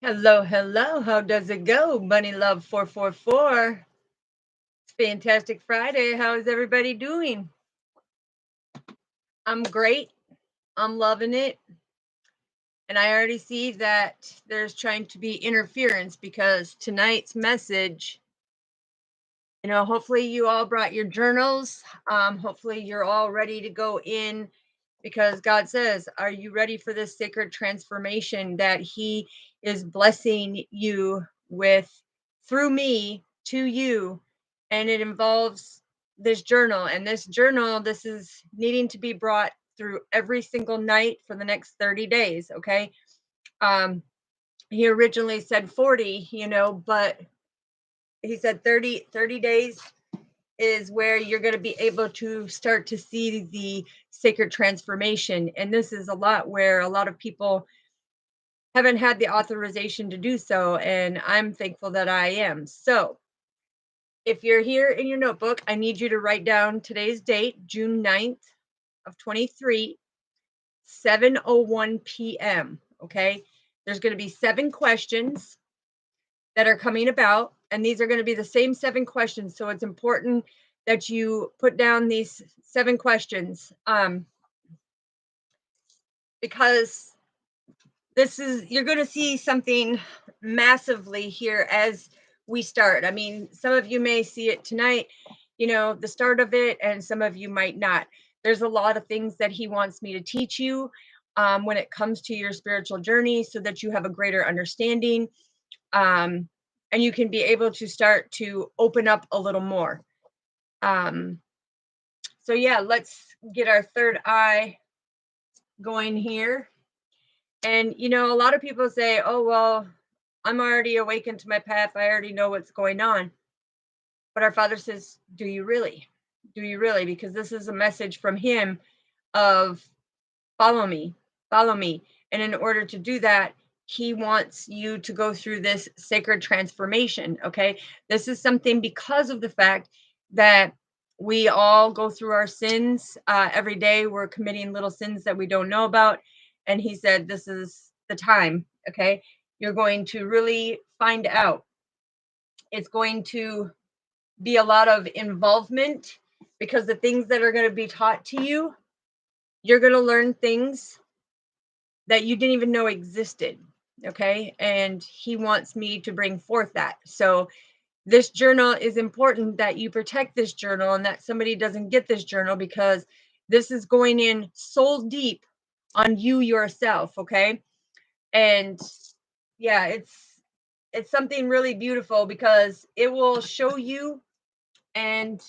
Hello, hello. How does it go? Bunny Love 444. It's Fantastic Friday. How is everybody doing? I'm great. I'm loving it. And I already see that there's trying to be interference because tonight's message, hopefully you all brought your journals. Hopefully you're all ready to go in because God says, are you ready for this sacred transformation that He is blessing you with through me to you? And it involves this journal. And this journal, this is needing to be brought through every single night for the next 30 days. Okay. Um, he originally said 40, but he said 30 days is where you're going to be able to start to see the sacred transformation. And this is a lot where a lot of people haven't had the authorization to do so. And I'm thankful that I am. So if you're here in your notebook, I need you to write down today's date, June 9th of 23, 7:01 p.m. Okay. There's going to be 7 questions that are coming about, and these are going to be the same 7 questions. So it's important that you put down these 7 questions, because you're going to see something massively here as we start. I mean, some of you may see it tonight, the start of it, and some of you might not. There's a lot of things that he wants me to teach you when it comes to your spiritual journey so that you have a greater understanding, and you can be able to start to open up a little more. So yeah, let's get our third eye going here. And a lot of people say, oh well, I'm already awakened to my path, I already know what's going on. But our Father says, do you really? Do you really? Because this is a message from him of follow me, follow me. And in order to do that, he wants you to go through this sacred transformation. Okay. This is something because of the fact that we all go through our sins every day. We're committing little sins that we don't know about. And he said, this is the time. Okay. You're going to really find out. It's going to be a lot of involvement because the things that are going to be taught to you, you're going to learn things that you didn't even know existed. Okay. And he wants me to bring forth that. So this journal is important that you protect this journal and that somebody doesn't get this journal, because this is going in soul deep on you yourself. Okay. And yeah, it's something really beautiful because it will show you, and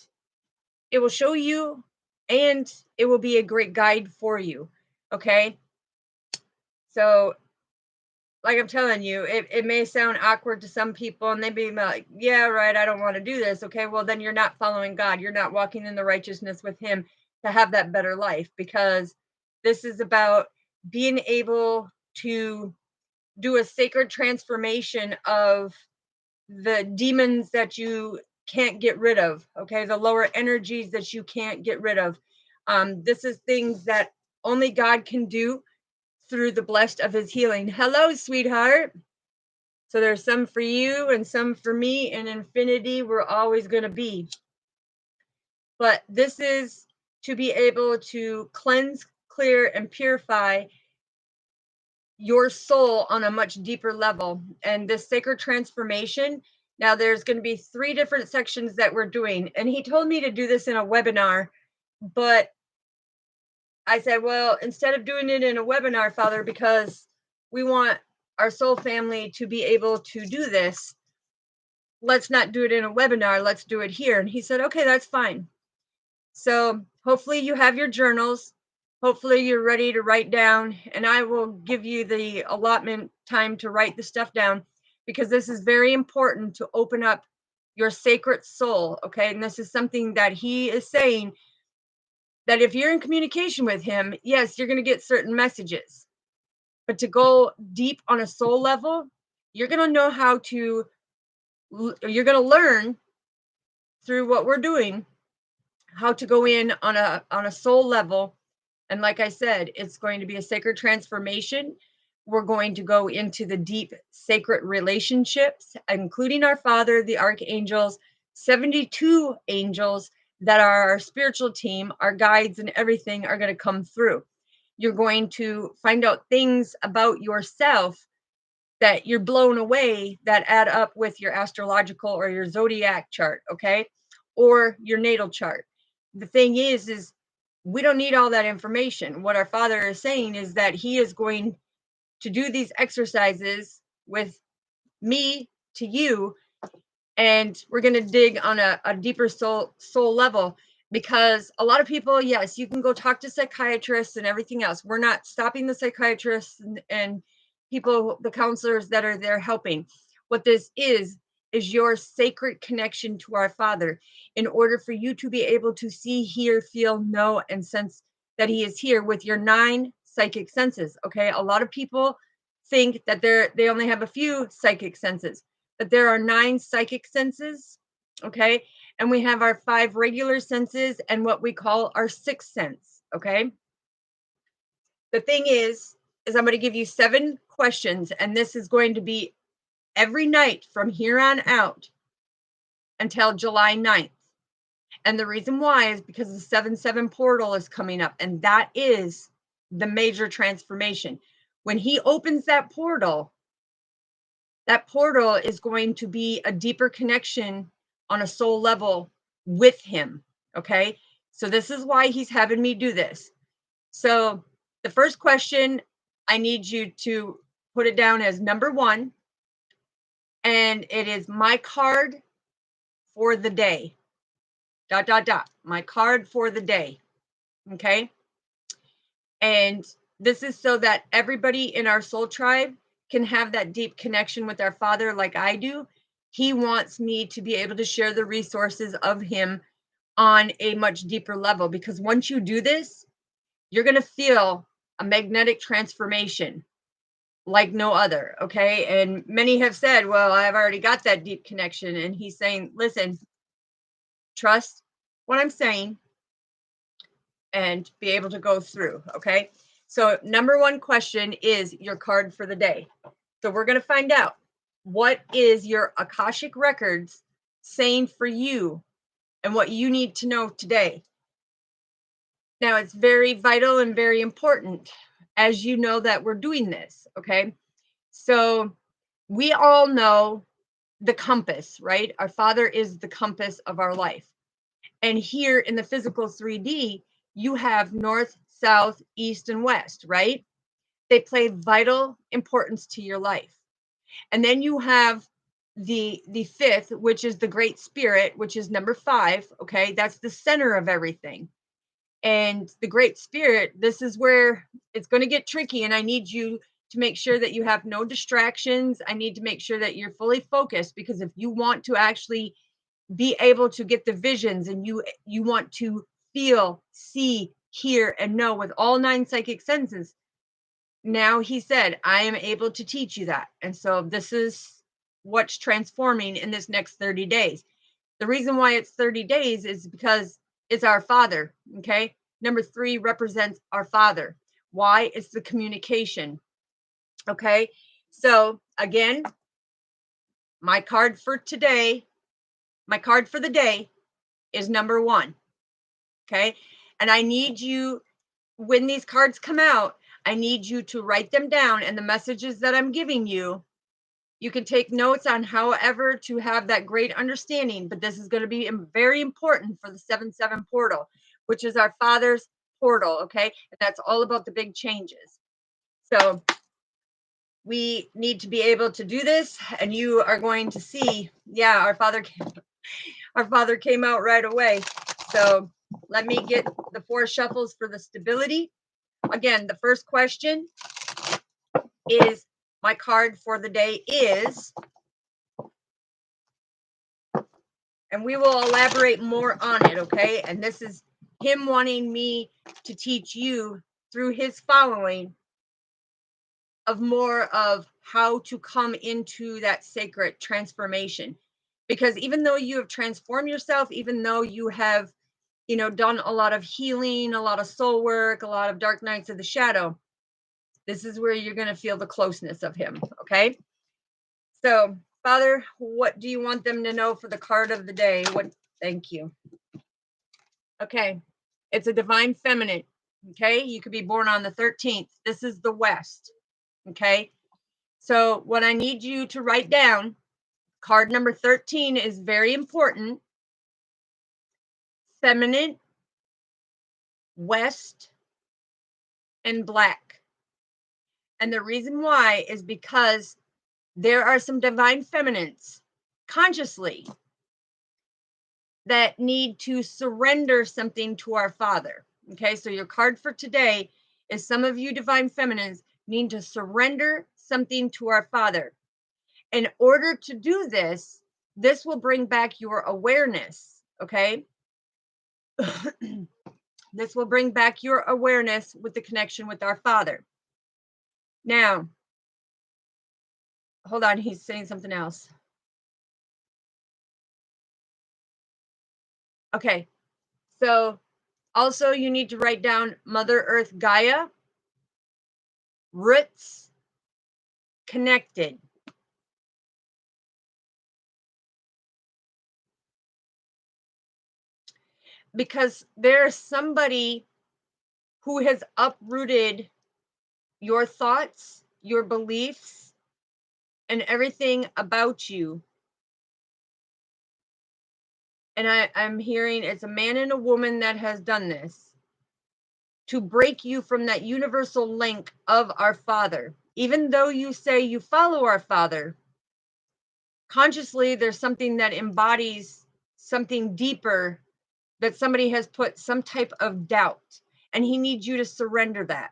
it will show you and it will be a great guide for you. Okay. So like I'm telling you, it may sound awkward to some people and they be like, yeah, right, I don't want to do this. Okay, well, then you're not following God. You're not walking in the righteousness with him to have that better life, because this is about being able to do a sacred transformation of the demons that you can't get rid of. Okay, the lower energies that you can't get rid of. This is things that only God can do through the blessed of his healing. Hello, sweetheart. So there's some for you and some for me. In infinity, we're always going to be. But this is to be able to cleanse, clear, and purify your soul on a much deeper level. And this sacred transformation, now there's going to be 3 different sections that we're doing. And he told me to do this in a webinar, but I said, well, instead of doing it in a webinar, Father, because we want our soul family to be able to do this, let's not do it in a webinar. Let's do it here. And he said, okay, that's fine. So hopefully you have your journals. Hopefully you're ready to write down, and I will give you the allotment time to write the stuff down, because this is very important to open up your sacred soul. Okay. And this is something that he is saying, that if you're in communication with him, yes, you're going to get certain messages, but to go deep on a soul level, you're going to know how to, you're going to learn through what we're doing, how to go in on a soul level. And like I said, it's going to be a sacred transformation. We're going to go into the deep sacred relationships, including our Father, the archangels, 72 angels that are our spiritual team, our guides, and everything are going to come through. You're going to find out things about yourself that you're blown away that add up with your astrological or your zodiac chart, okay? Or your natal chart. The thing is we don't need all that information. What our Father is saying is that he is going to do these exercises with me to you, and we're going to dig on a deeper soul level, because a lot of people, yes, you can go talk to psychiatrists and everything else. We're not stopping the psychiatrists and people, the counselors that are there helping. What this is your sacred connection to our Father, in order for you to be able to see, hear, feel, know, and sense that he is here with your 9 psychic senses. Okay, a lot of people think that they only have a few psychic senses, but there are 9 psychic senses, okay? And we have our 5 regular senses and what we call our 6th sense, okay? The thing is I'm going to give you 7 questions, and this is going to be every night from here on out until July 9th. And the reason why is because the 7/7 portal is coming up, and that is the major transformation. When he opens that portal is going to be a deeper connection on a soul level with him. Okay. So this is why he's having me do this. So the first question, I need you to put it down as number 1. And it is my card for the day. ... My card for the day. Okay. And this is so that everybody in our soul tribe can have that deep connection with our Father like I do. He wants me to be able to share the resources of him on a much deeper level, because once you do this, you're going to feel a magnetic transformation like no other. Okay. And many have said, well, I've already got that deep connection. And he's saying, listen, trust what I'm saying and be able to go through. Okay. So, number 1 question is your card for the day. So, we're going to find out, what is your Akashic records saying for you and what you need to know today. Now, it's very vital and very important, as you know, that we're doing this. Okay. So, we all know the compass, right? Our Father is the compass of our life. And here in the physical 3D, you have north, south, east, and west, right? They play vital importance to your life. And then you have the 5th, which is the Great Spirit, which is number 5. Okay, that's the center of everything. And the Great Spirit, this is where it's going to get tricky. And I need you to make sure that you have no distractions. I need to make sure that you're fully focused, because if you want to actually be able to get the visions, and you want to feel, see, hear, and know with all 9 psychic senses, now he said, I am able to teach you that. And so this is what's transforming in this next 30 days. The reason why it's 30 days is because it's our Father. Okay. Number 3 represents our Father. Why? It's the communication. Okay. So again, my card for today, my card for the day is number 1. Okay. And I need you, when these cards come out, I need you to write them down, and the messages that I'm giving you, you can take notes on however to have that great understanding. But this is going to be very important for the 7/7 portal, which is our Father's portal. Okay. And that's all about the big changes. So we need to be able to do this, and you are going to see, yeah, our Father came out right away. So let me get the 4 shuffles for the stability. Again, the first question is, my card for the day is, and we will elaborate more on it, okay? And this is him wanting me to teach you through his following of more of how to come into that sacred transformation. Because even though you have transformed yourself, even though you have, done a lot of healing, a lot of soul work, a lot of dark nights of the shadow, This is where you're going to feel the closeness of him. Okay. So, Father, what do you want them to know for the card of the day? Thank you. Okay. It's a divine feminine. Okay. You could be born on the 13th. This is the West. Okay. So, what I need you to write down, card number 13 is very important. Feminine, West, and Black. And the reason why is because there are some divine feminines consciously that need to surrender something to our Father. Okay, so your card for today is some of you divine feminines need to surrender something to our Father. In order to do this, this will bring back your awareness. Okay. This will bring back your awareness with the connection with our Father. Now, hold on, he's saying something else. Okay, so also you need to write down Mother Earth Gaia, roots, connected. Because there's somebody who has uprooted your thoughts, your beliefs, and everything about you. And I'm hearing it's a man and a woman that has done this to break you from that universal link of our Father. Even though you say you follow our Father, consciously there's something that embodies something deeper, that somebody has put some type of doubt, and he needs you to surrender that.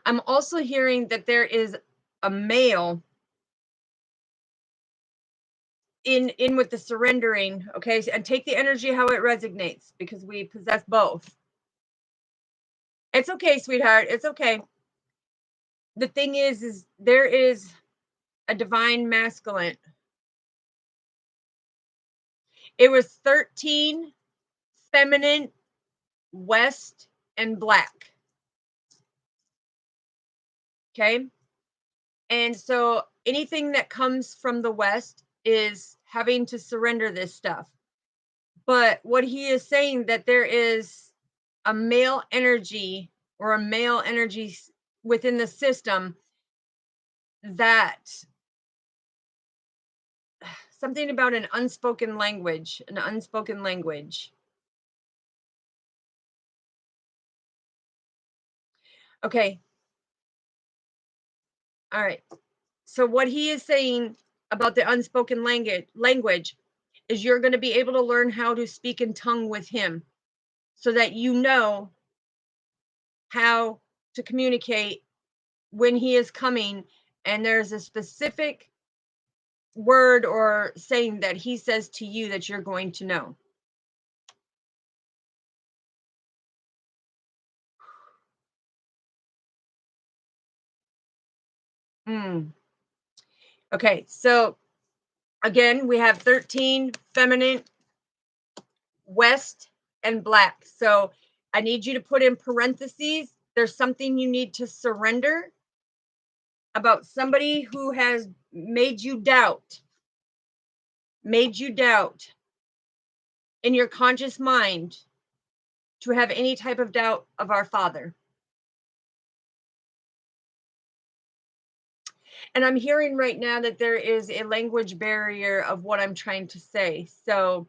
I'm also hearing that there is a male in with the surrendering. Okay, and take the energy how it resonates, because we possess both. It's okay, sweetheart, it's okay. The thing is there is a divine masculine. It was 13 feminine, West, and Black. Okay. And so anything that comes from the West is having to surrender this stuff. But what he is saying, that there is a male energy or a male energy within the system, that something about an unspoken language. Okay. All right. So what he is saying about the unspoken language is you're going to be able to learn how to speak in tongue with him, so that you know how to communicate when he is coming, and there's a specific word or saying that he says to you that you're going to know. Okay, so again, we have 13 feminine, West, and Black. So I need you to put in parentheses, there's something you need to surrender about somebody who has made you doubt in your conscious mind, to have any type of doubt of our Father. And I'm hearing right now that there is a language barrier of what I'm trying to say. So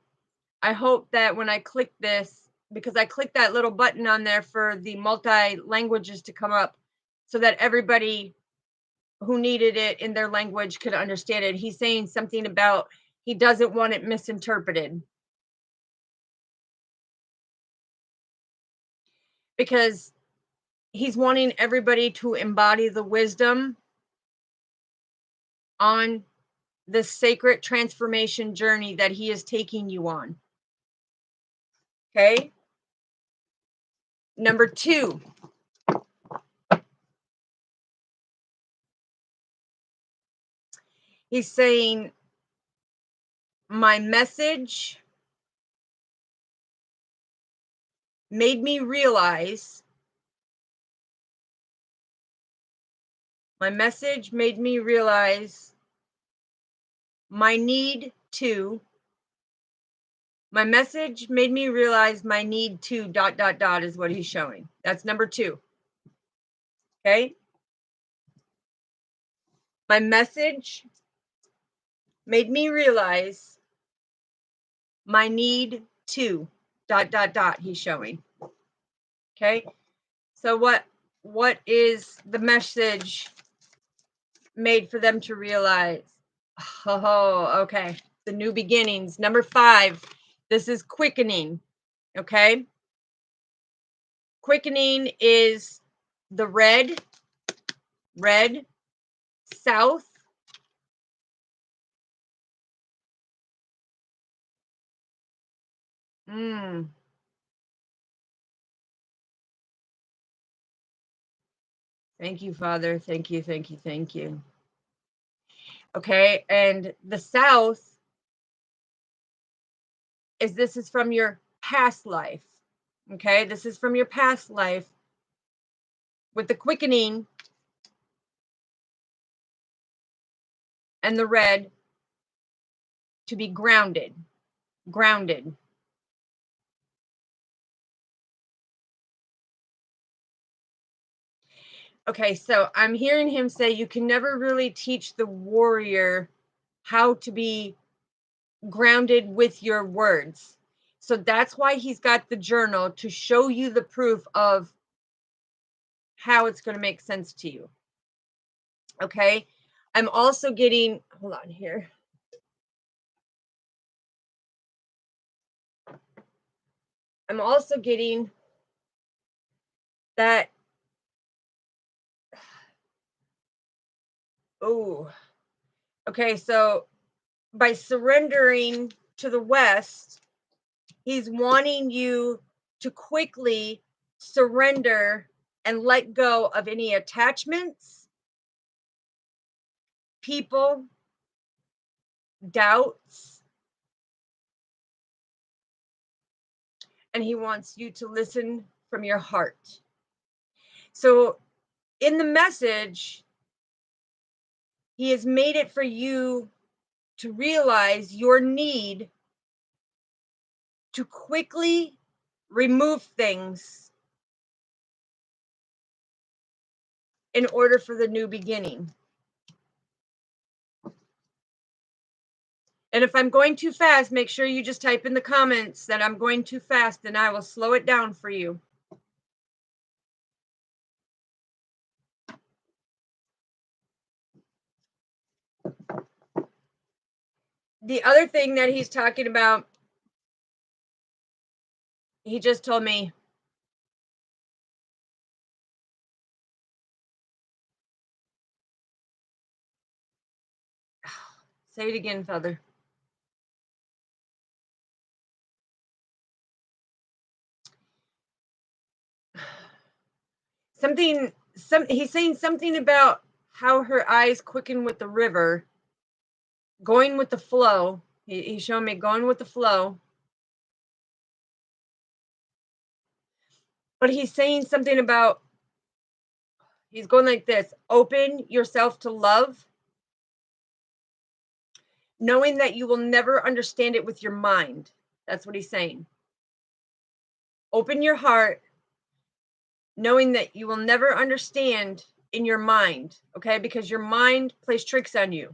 I hope that when I click this, because I clicked that little button on there for the multi languages to come up, so that everybody who needed it in their language could understand it. He's saying something about he doesn't want it misinterpreted, because he's wanting everybody to embody the wisdom on the sacred transformation journey that he is taking you on. Okay. Number 2. He's saying, my message made me realize, my message made me realize my need to, my message made me realize my need to dot dot dot is what he's showing. That's number 2. Okay? My message made me realize my need to dot dot dot he's showing. Okay? So what is the message made for them to realize? Oh, okay. The new beginnings. Number 5. This is quickening. Okay? Quickening is the red, south, Thank you, Father. Thank you, thank you, thank you. Okay, and the south is, this is from your past life. Okay, this is from your past life. With the quickening and the red, to be grounded. Grounded. Okay, so I'm hearing him say you can never really teach the warrior how to be grounded with your words. So that's why he's got the journal, to show you the proof of how it's going to make sense to you. Okay, I'm also getting, hold on here. I'm also getting that, oh, okay, so by surrendering to the West, he's wanting you to quickly surrender and let go of any attachments, people, doubts, and he wants you to listen from your heart. So in the message, he has made it for you to realize your need to quickly remove things in order for the new beginning. And if I'm going too fast, make sure you just type in the comments that I'm going too fast, and I will slow it down for you. The other thing that he's talking about, he just told me, say it again, Father. He's saying something about how her eyes quicken with the river, going with the flow. He's showing me going with the flow. But he's saying something about, he's going like this: open yourself to love, knowing that you will never understand it with your mind. That's what he's saying. Open your heart, knowing that you will never understand in your mind, okay? Because your mind plays tricks on you.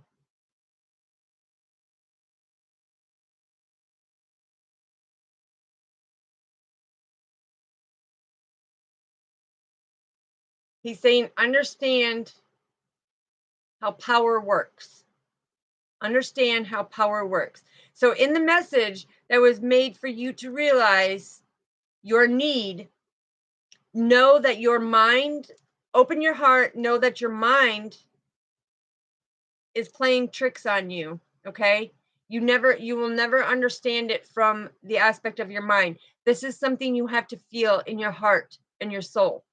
He's saying, understand how power works. Understand how power works. So in the message that was made for you to realize your need, know that your mind, open your heart, know that your mind is playing tricks on you, okay? You will never understand it from the aspect of your mind. This is something you have to feel in your heart and your soul.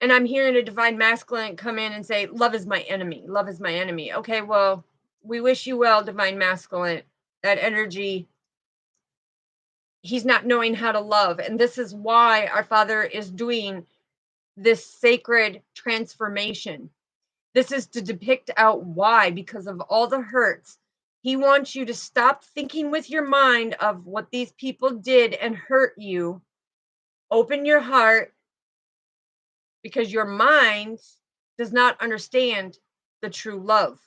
And I'm hearing a divine masculine come in and say, love is my enemy. Love is my enemy. Okay, well, we wish you well, divine masculine. That energy he's not knowing how to love. And this is why our Father is doing this sacred transformation. This is to depict out why, because of all the hurts. He wants you to stop thinking with your mind of what these people did and hurt you. Open your heart, because your mind does not understand the true love.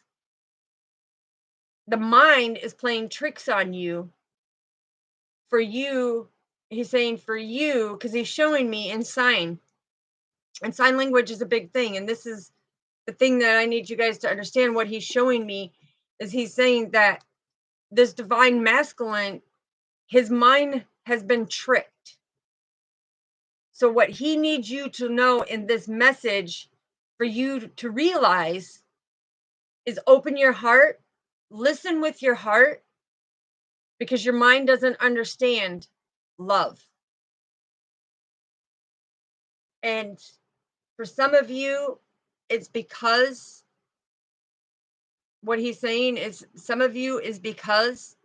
The mind is playing tricks on you. For you, he's saying for you, because he's showing me in sign. And sign language is a big thing. And this is the thing that I need you guys to understand. What he's showing me is he's saying that this divine masculine, his mind has been tricked. So what he needs you to know in this message, for you to realize, is open your heart, listen with your heart, because your mind doesn't understand love. And for some of you, it's because what he's saying is some of you is because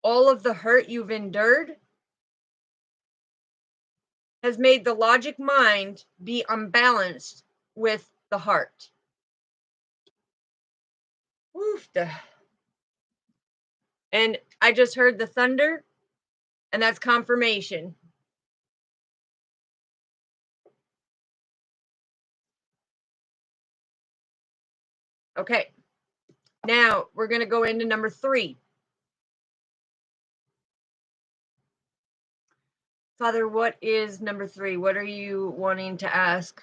all of the hurt you've endured has made the logic mind be unbalanced with the heart. Oof. And I just heard the thunder, and that's confirmation. Okay. Now we're going to go into number 3. Father, what is number 3? What are you wanting to ask?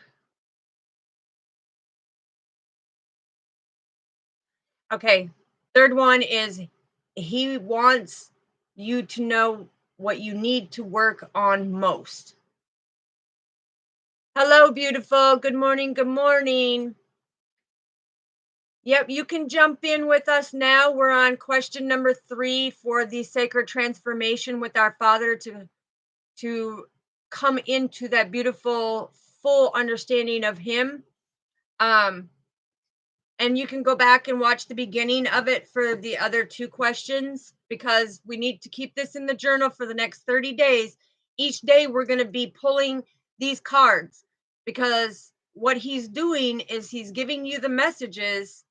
Okay. Third one is he wants you to know what you need to work on most. Hello, beautiful. Good morning. Good morning. Yep, you can jump in with us now. We're on question number 3 for the sacred transformation with our Father to come into that beautiful, full understanding of him. And you can go back and watch the beginning of it for the other 2 questions, because we need to keep this in the journal for the next 30 days. Each day we're going to be pulling these cards, because what he's doing is he's giving you the messages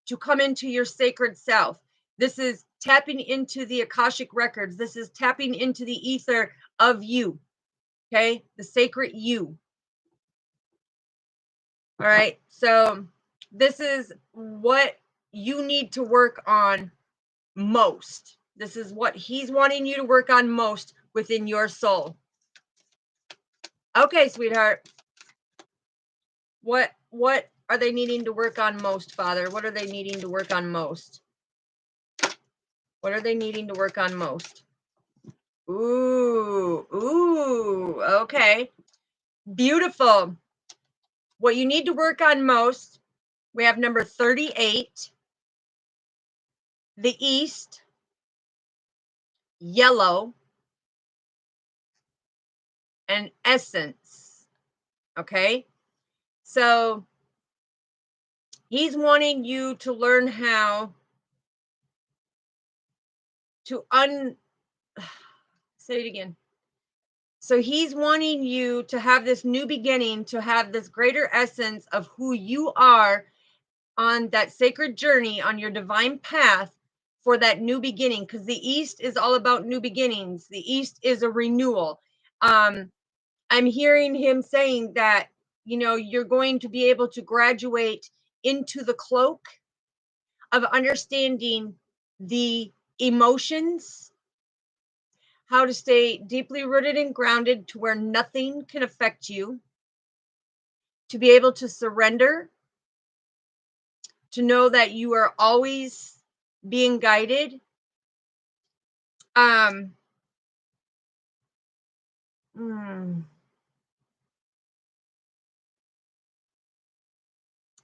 to come into your sacred self. This is tapping into the Akashic records. This is tapping into the ether of you. Okay? The sacred you. All right. So this is what you need to work on most. This is what he's wanting you to work on most within your soul. Okay, sweetheart. What are they needing to work on most, Father? What are they needing to work on most? What are they needing to work on most? Ooh, okay. Beautiful. What you need to work on most, we have number 38, the East, yellow, and essence. Okay? So he's wanting you to learn how to say it again. So he's wanting you to have this new beginning, to have this greater essence of who you are on that sacred journey, on your divine path for that new beginning, because the East is all about new beginnings. The East is a renewal. I'm hearing him saying that, you're going to be able to graduate into the cloak of understanding the emotions, how to stay deeply rooted and grounded to where nothing can affect you, to be able to surrender, to know that you are always being guided.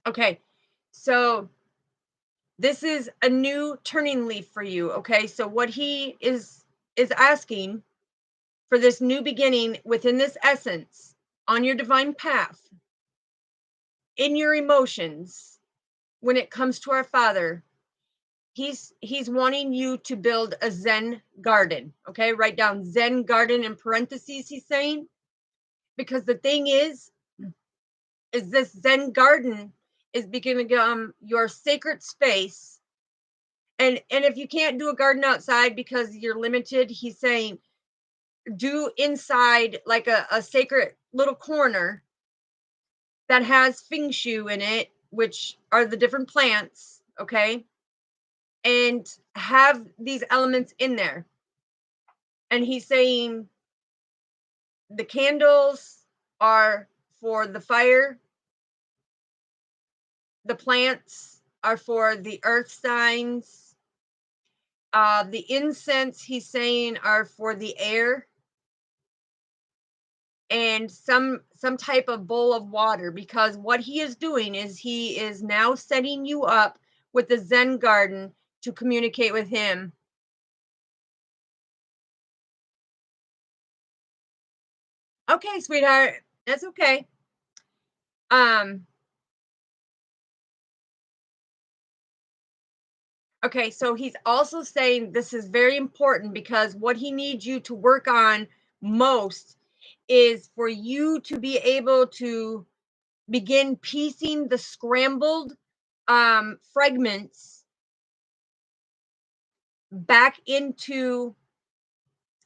Okay, so this is a new turning leaf for you. Okay, so what he is asking for this new beginning within this essence on your divine path, in your emotions, when it comes to our Father, He's wanting you to build a Zen garden. Okay, write down Zen garden in parentheses, he's saying, because the thing is this Zen garden is becoming your sacred space. And if you can't do a garden outside because you're limited, he's saying do inside like a sacred little corner that has feng shui in it, which are the different plants, okay? And have these elements in there. And he's saying the candles are for the fire, the plants are for the earth signs, the incense, he's saying, are for the air, and some type of bowl of water, because what he is doing is he is now setting you up with the Zen garden to communicate with him. Okay, sweetheart, that's okay. um okay, so he's also saying this is very important because what he needs you to work on most is for you to be able to begin piecing the scrambled fragments back into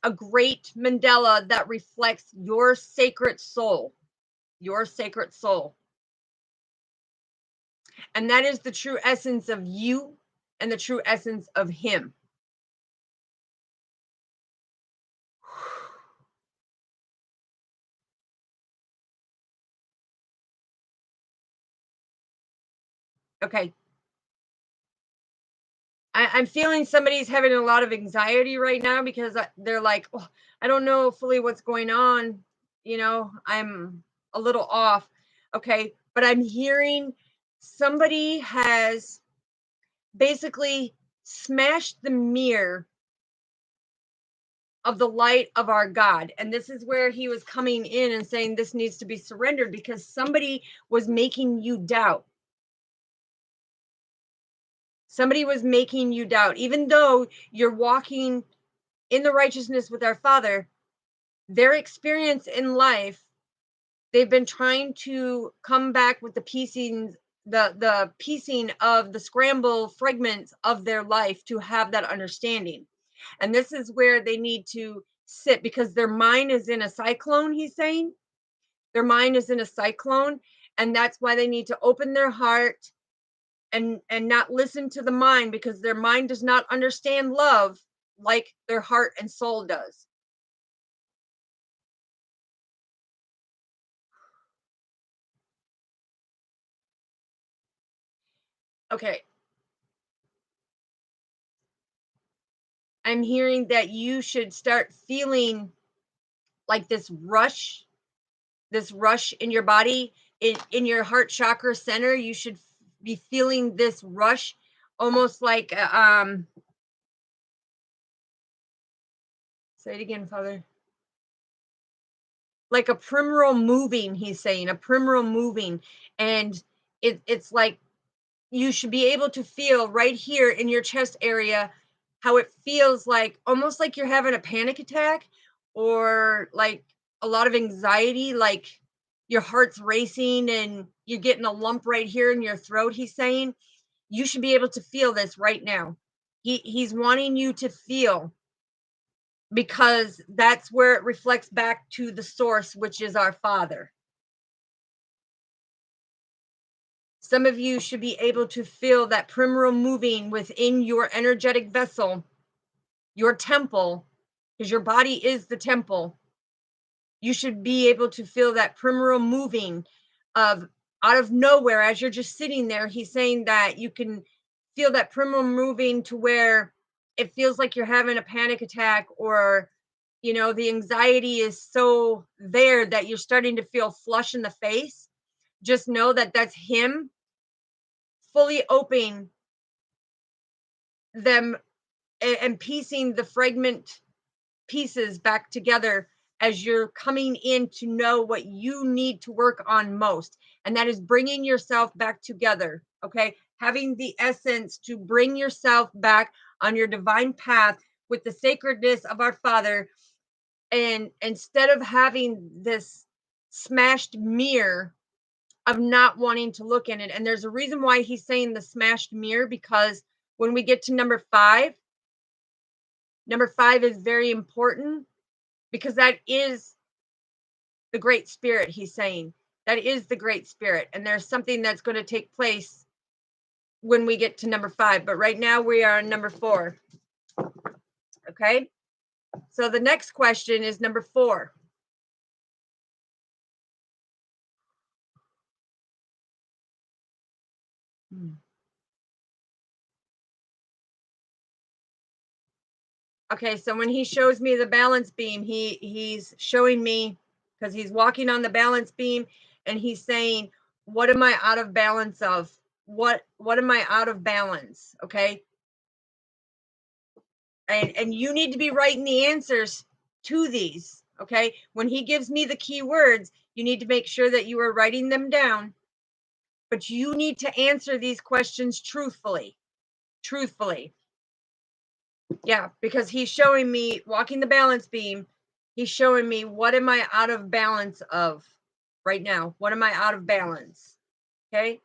a great mandala that reflects your sacred soul. And that is the true essence of you and the true essence of him. Okay. I'm feeling somebody's having a lot of anxiety right now because they're like, oh, I don't know fully what's going on. I'm a little off. Okay. But I'm hearing somebody has basically smashed the mirror of the light of our God. And this is where he was coming in and saying this needs to be surrendered because somebody was making you doubt. Somebody was making you doubt, even though you're walking in the righteousness with our Father. Their experience in life, they've been trying to come back with the piecing of the scramble fragments of their life to have that understanding. And this is where they need to sit because their mind is in a cyclone, he's saying. Their mind is in a cyclone, and that's why they need to open their heart and not listen to the mind, because their mind does not understand love like their heart and soul does. Okay, I'm hearing that you should start feeling like this rush in your body, in your heart chakra center. You should be feeling this rush, almost like say it again, Father. Like a primrose moving, he's saying, a primrose moving. And it's like you should be able to feel right here in your chest area how it feels, like almost like you're having a panic attack, or like a lot of anxiety, like your heart's racing and you're getting a lump right here in your throat. He's saying you should be able to feel this right now. He's wanting you to feel, because that's where it reflects back to the source, which is our Father. Some of you should be able to feel that primrose moving within your energetic vessel, your temple, because your body is the temple. You should be able to feel that primrose moving of out of nowhere as you're just sitting there. He's saying that you can feel that primrose moving to where it feels like you're having a panic attack, or the anxiety is so there that you're starting to feel flush in the face. Just know that that's him fully opening them and piecing the fragment pieces back together as you're coming in to know what you need to work on most, and that is bringing yourself back together. Okay, having the essence to bring yourself back on your divine path with the sacredness of our Father. And instead of having this smashed mirror of not wanting to look in it. And there's a reason why he's saying the smashed mirror, because when we get to number five is very important, because that is the Great Spirit. He's saying that is the Great Spirit. And there's something that's going to take place when we get to number 5. But right now we are on number 4. Okay. So the next question is number 4. Okay, so when he shows me the balance beam, he's showing me, because he's walking on the balance beam, and he's saying, what am I out of balance of? What am I out of balance? Okay. And you need to be writing the answers to these. Okay. When he gives me the key words, you need to make sure that you are writing them down, but you need to answer these questions truthfully. Yeah, because he's showing me walking the balance beam. He's showing me, what am I out of balance of right now? What am I out of balance? Okay.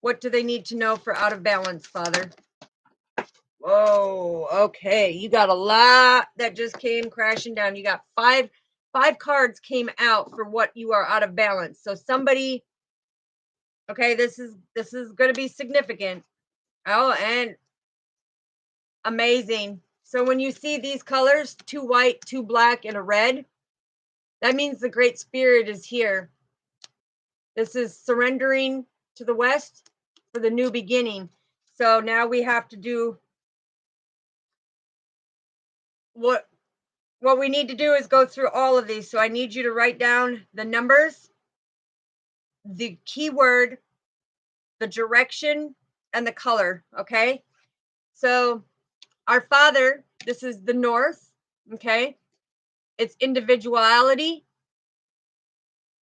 What do they need to know for out of balance, Father? Whoa. Okay. You got a lot that just came crashing down. You got five cards came out for what you are out of balance. So somebody, okay, this is going to be significant. Oh, and amazing. So when you see these colors, 2 white, 2 black, and a red, that means the Great Spirit is here. This is surrendering to the West for the new beginning. So now we have to do what we need to do is go through all of these. So I need you to write down the numbers, the keyword, the direction, and the color. Okay. So our Father, this is the North. Okay. It's individuality.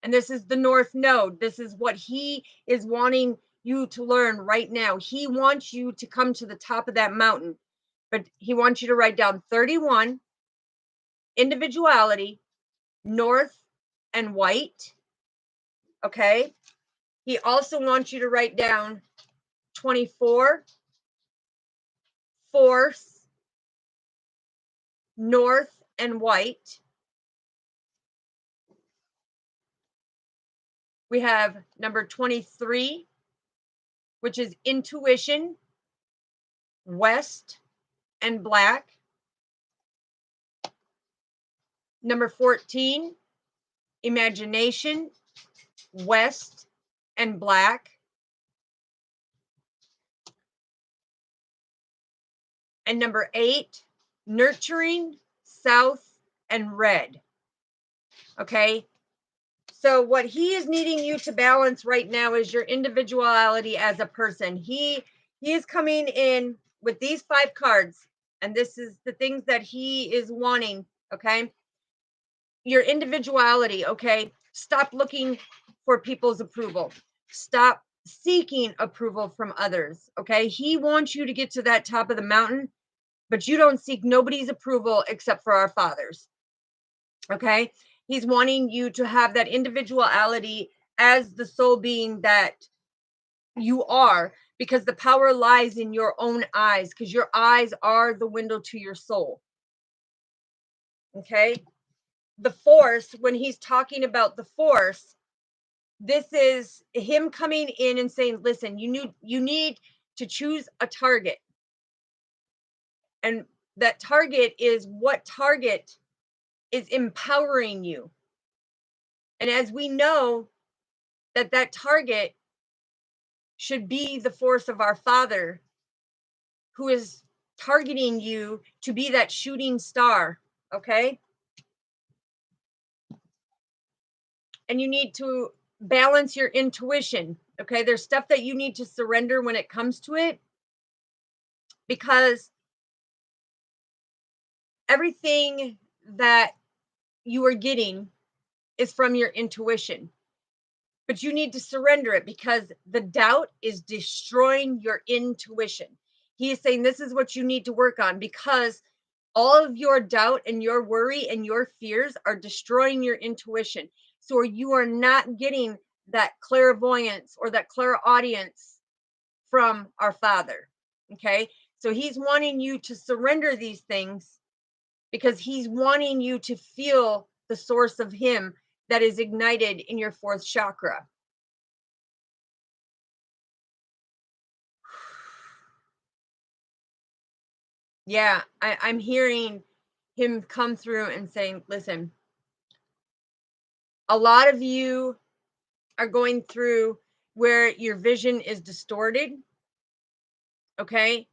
And this is the North Node. This is what he is wanting you to learn right now. He wants you to come to the top of that mountain, but he wants you to write down 31, individuality, North, and white. Okay. He also wants you to write down 24, force, North, and white. We have number 23, which is intuition, West, and black. Number 14, imagination, West, and black. And number 8, nurturing, South, and red. Okay. So what he is needing you to balance right now is your individuality as a person. He is coming in with these 5 cards, and this is the things that he is wanting. Okay. Your individuality. Okay. Stop looking for people's approval. Stop seeking approval from others. Okay. He wants you to get to that top of the mountain, but you don't seek nobody's approval except for our Father's. Okay. He's wanting you to have that individuality as the soul being that you are, because the power lies in your own eyes, because your eyes are the window to your soul. Okay. The force, when he's talking about the force, this is him coming in and saying, listen, you need to choose a target. And that target is what target is empowering you. And as we know, that target should be the force of our Father, who is targeting you to be that shooting star. Okay. And you need to balance your intuition. Okay. There's stuff that you need to surrender when it comes to it, because everything that you are getting is from your intuition. but you need to surrender it because the doubt is destroying your intuition. He is saying this is what you need to work on because all of your doubt and your worry and your fears are destroying your intuition. So you are not getting that clairvoyance or that clairaudience from our Father. Okay. So he's wanting you to surrender these things because he's wanting you to feel the source of him that is ignited in your fourth chakra. Yeah, I'm hearing him come through and saying, listen, a lot of you are going through where your vision is distorted. Okay.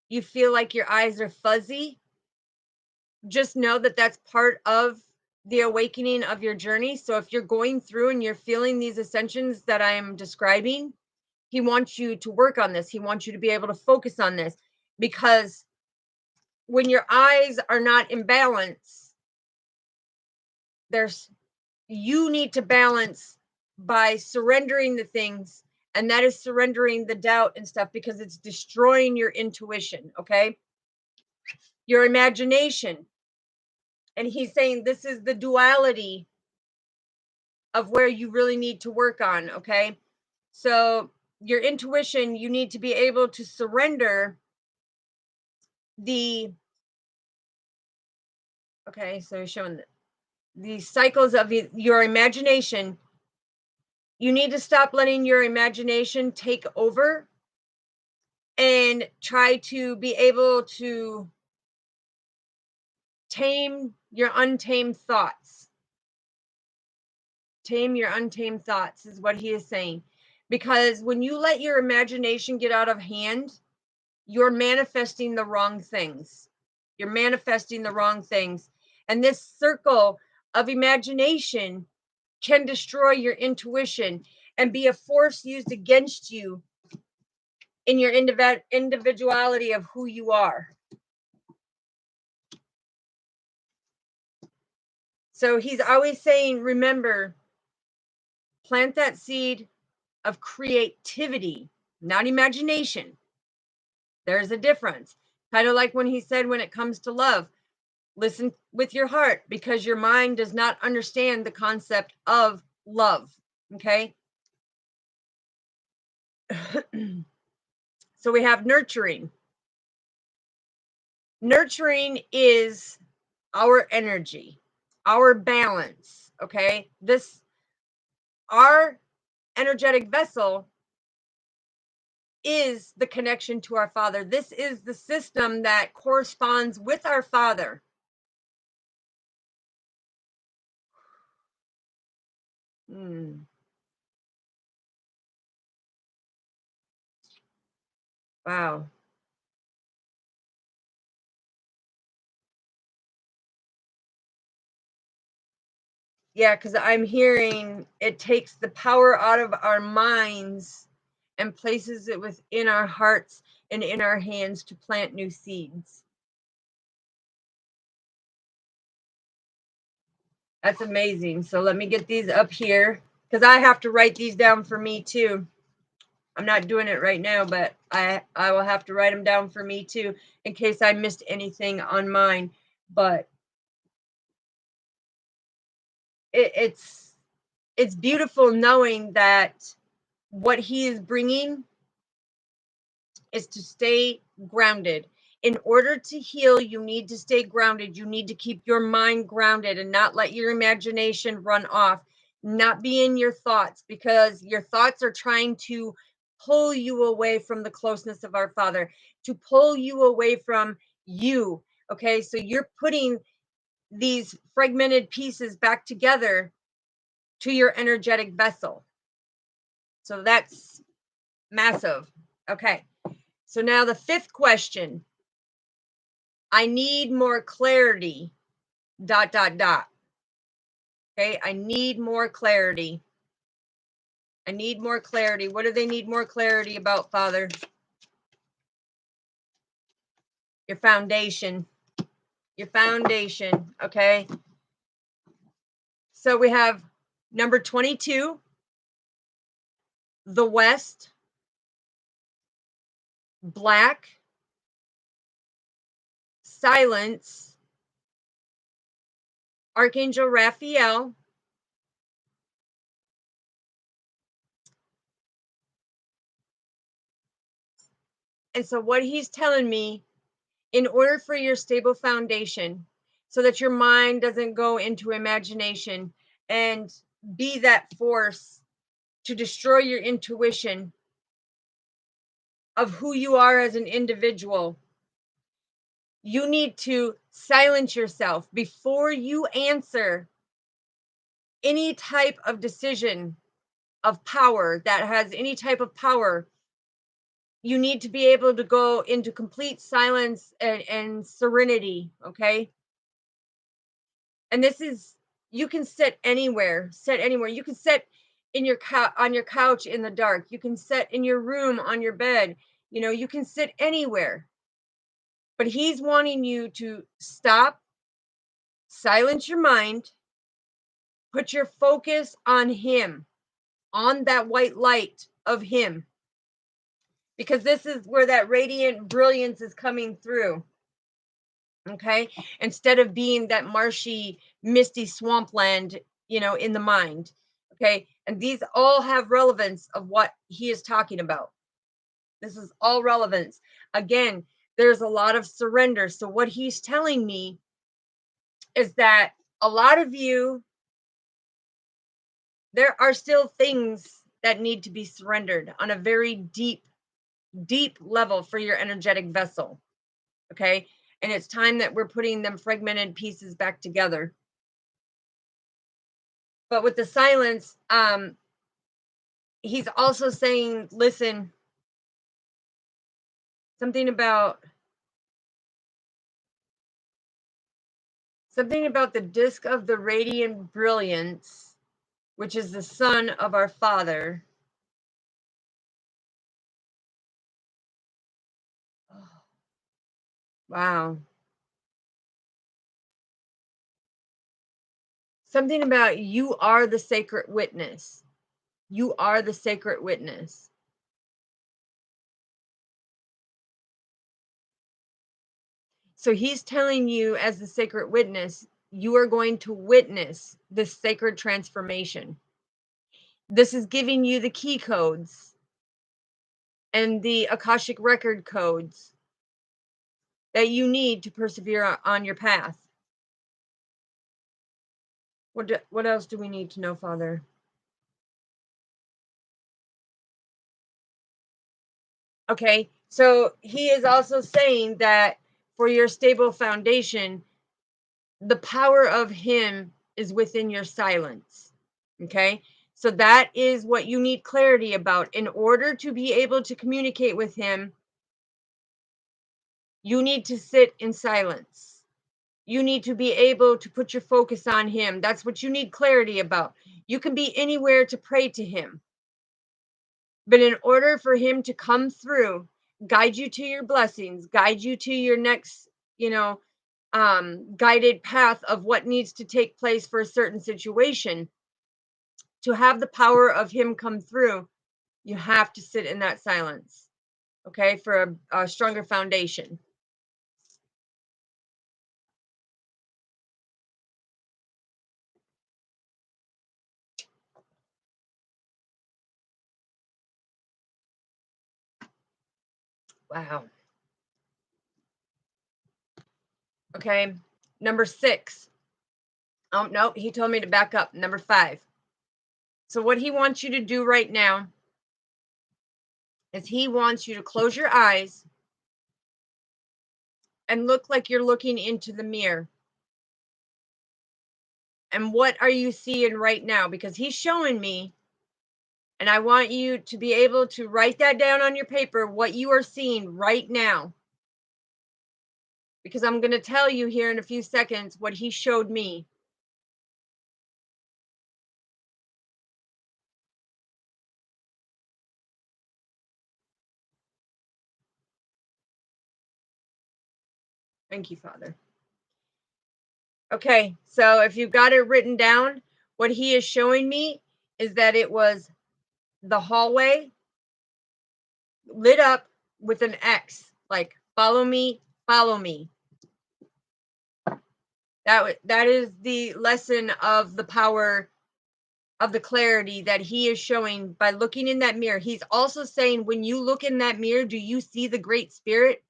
You feel like your eyes are fuzzy. Just know that that's part of the awakening of your journey. So if you're going through and you're feeling these ascensions that I'm describing, he wants you to work on this. He wants you to be able to focus on this because when your eyes are not in balance, there's you need to balance by surrendering the things, and that is surrendering the doubt and stuff because it's destroying your intuition. Okay, your imagination. And he's saying this is the duality of where you really need to work on. Okay, so your intuition, you need to be able to surrender the okay, so showing the cycles of your imagination. You need to stop letting your imagination take over and try to be able to tame your untamed thoughts. Tame your untamed thoughts is what he is saying. Because when you let your imagination get out of hand, you're manifesting the wrong things. You're manifesting the wrong things. And this circle of imagination can destroy your intuition and be a force used against you in your individuality of who you are. So he's always saying, remember, plant that seed of creativity, not imagination. There's a difference. Kind of like when he said, when it comes to love, listen with your heart because your mind does not understand the concept of love. Okay. So we have nurturing. Nurturing is our energy, our balance. Okay. Our energetic vessel is the connection to our Father. This is the system that corresponds with our Father. Wow. Yeah, because I'm hearing it takes the power out of our minds and places it within our hearts and in our hands to plant new seeds. That's amazing. So let me get these up here because I have to write these down for me too. I'm not doing it right now, but I will have to write them down for me too in case I missed anything on mine. But it's beautiful knowing that what he is bringing is to stay grounded. In order to heal, you need to stay grounded. You need to keep your mind grounded and not let your imagination run off, not be in your thoughts because your thoughts are trying to pull you away from the closeness of our Father, to pull you away from you. Okay, so you're putting these fragmented pieces back together to your energetic vessel. So that's massive. Okay. So now the fifth question. I need more clarity. ... Okay. I need more clarity. I need more clarity. What do they need more clarity about, Father? Your foundation. Your foundation. Okay. So we have number 22. the West, black, silence, Archangel Raphael, and so what he's telling me, in order for your stable foundation, so that your mind doesn't go into imagination and be that force to destroy your intuition of who you are as an individual, you need to silence yourself before you answer any type of decision of power that has any type of power. You need to be able to go into complete silence and serenity, okay? And this is, you can sit anywhere. You can sit in your on your couch in the dark. You can sit in your room on your bed. You know, you can sit anywhere. But he's wanting you to stop, silence your mind, put your focus on him, on that white light of him, because this is where that radiant brilliance is coming through. Okay, instead of being that marshy, misty swampland, you know, in the mind. Okay, and these all have relevance of what he is talking about. This is all relevance. Again, there's a lot of surrender. So what he's telling me is that a lot of you, there are still things that need to be surrendered on a very deep level for your energetic vessel. Okay, and it's time that we're putting them fragmented pieces back together. But with the silence, he's also saying, listen, something about the disk of the radiant brilliance, which is the son of our Father. Oh, wow. Something about you are the sacred witness. You are the sacred witness. So he's telling you, as the sacred witness, you are going to witness this sacred transformation. This is giving you the key codes and the Akashic record codes that you need to persevere on your path. What else do we need to know, Father? Okay, so he is also saying that for your stable foundation, the power of him is within your silence. Okay, so that is what you need clarity about. In order to be able to communicate with him, you need to sit in silence. You need to be able to put your focus on him. That's what you need clarity about. You can be anywhere to pray to him. But in order for him to come through, guide you to your blessings, guide you to your next, you know, guided path of what needs to take place for a certain situation, to have the power of him come through, you have to sit in that silence, okay, for a stronger foundation. Wow. Okay, number 6. Oh, no, he told me to back up. Number 5. So what he wants you to do right now is he wants you to close your eyes and look like you're looking into the mirror. And what are you seeing right now? Because he's showing me, and I want you to be able to write that down on your paper, what you are seeing right now. Because I'm going to tell you here in a few seconds what he showed me. Thank you, Father. Okay, so if you've got it written down, what he is showing me is that it was the hallway lit up with an X, like follow me, follow me. That is the lesson of the power of the clarity that he is showing by looking in that mirror. He's also saying, when you look in that mirror, do you see the Great Spirit?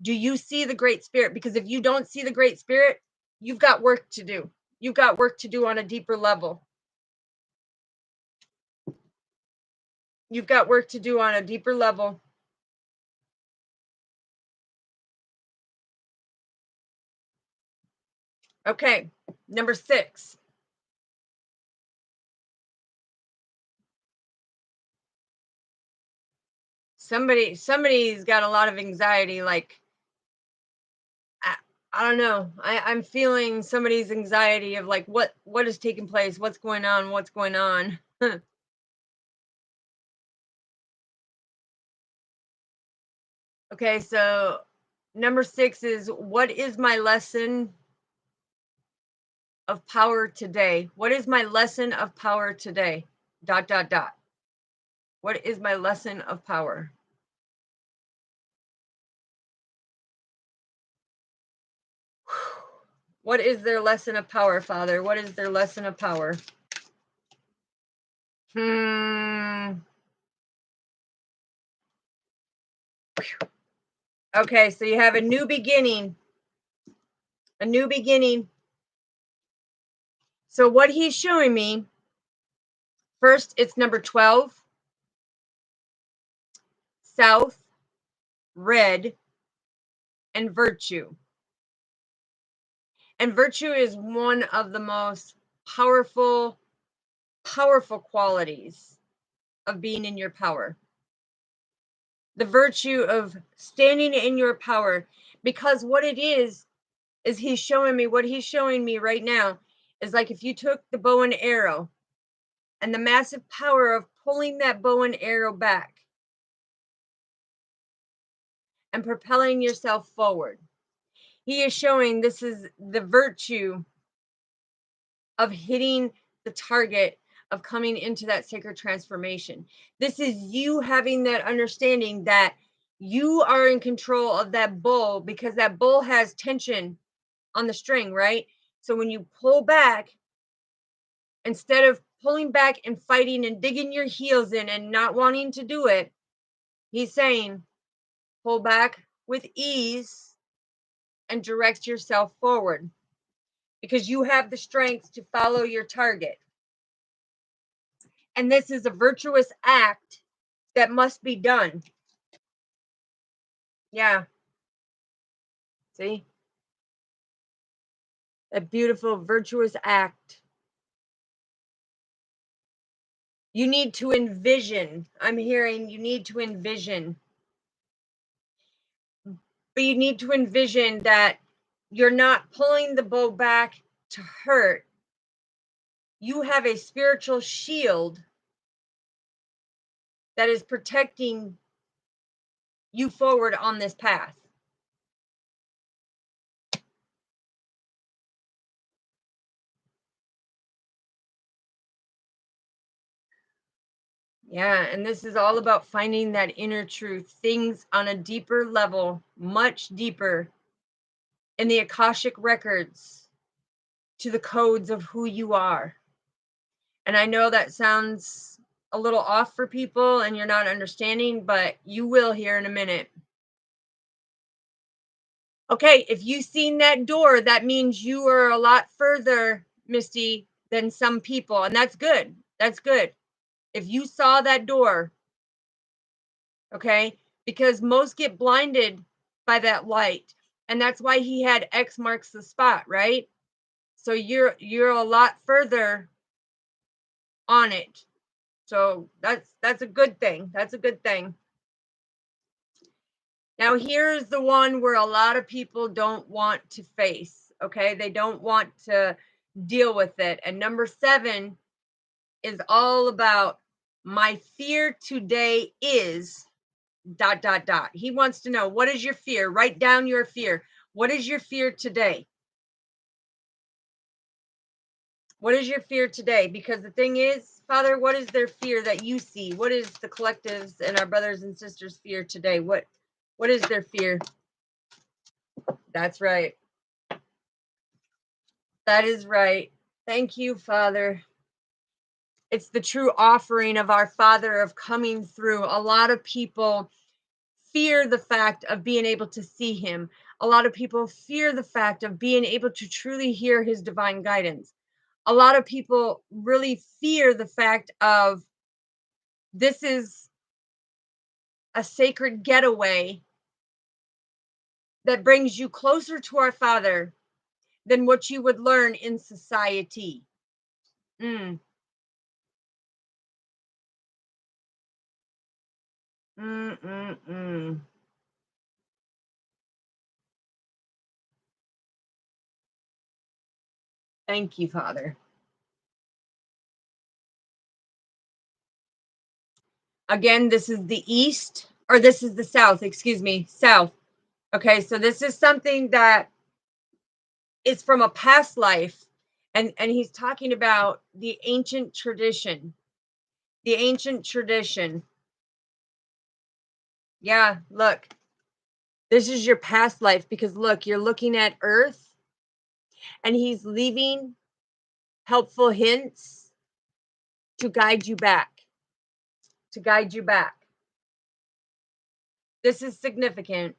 Do you see the Great Spirit? Because if you don't see the Great Spirit, you've got work to do. You've got work to do on a deeper level. You've got work to do on a deeper level. Okay, number 6. Somebody's got a lot of anxiety, like I don't know. I'm feeling somebody's anxiety of like what is taking place, what's going on, what's going on. Okay, so number 6 is, what is my lesson of power today? What is my lesson of power today? Dot dot dot. What is my lesson of power? What is their lesson of power, Father? What is their lesson of power? Okay, so you have a new beginning. A new beginning. So what he's showing me, first, it's number 12, south, red, and virtue. And virtue is one of the most powerful qualities of being in your power. The virtue of standing in your power. Because what it is he's showing me, what he's showing me right now is like if you took the bow and arrow and the massive power of pulling that bow and arrow back and propelling yourself forward. He is showing this is the virtue of hitting the target, of coming into that sacred transformation. This is you having that understanding that you are in control of that bull, because that bull has tension on the string, right? So when you pull back, instead of pulling back and fighting and digging your heels in and not wanting to do it, he's saying, pull back with ease and direct yourself forward, because you have the strength to follow your target. And this is a virtuous act that must be done. Yeah. See? A beautiful, virtuous act. You need to envision. I'm hearing you need to envision. But you need to envision that you're not pulling the bow back to hurt. You have a spiritual shield that is protecting you forward on this path. Yeah, and this is all about finding that inner truth, things on a deeper level, much deeper in the Akashic records, to the codes of who you are. And I know that sounds a little off for people and you're not understanding, but you will here in a minute. Okay, if you've seen that door, that means you are a lot further, Misty, than some people. And that's good. That's good. If you saw that door, okay, because most get blinded by that light. And that's why he had X marks the spot, right? So you're a lot further on it. So that's a good thing. That's a good thing. Now here's the one where a lot of people don't want to face, okay? They don't want to deal with it. And number 7 is all about, my fear today is ... He wants to know, what is your fear? Write down your fear. What is your fear today? What is your fear today? Because the thing is, Father, what is their fear that you see? What is the collectives and our brothers and sisters' fear today? What is their fear? That's right. That is right. Thank you, Father. It's the true offering of our Father of coming through. A lot of people fear the fact of being able to see him. A lot of people fear the fact of being able to truly hear his divine guidance. A lot of people really fear the fact of this is a sacred getaway that brings you closer to our Father than what you would learn in society. Mm, mm, mm, mm. Thank you, Father. Again, this is the east, or this is the south, excuse me, south. Okay, so this is something that is from a past life. And he's talking about the ancient tradition. The ancient tradition. Yeah, look. This is your past life because look, you're looking at Earth and he's leaving helpful hints to guide you back. To guide you back. This is significant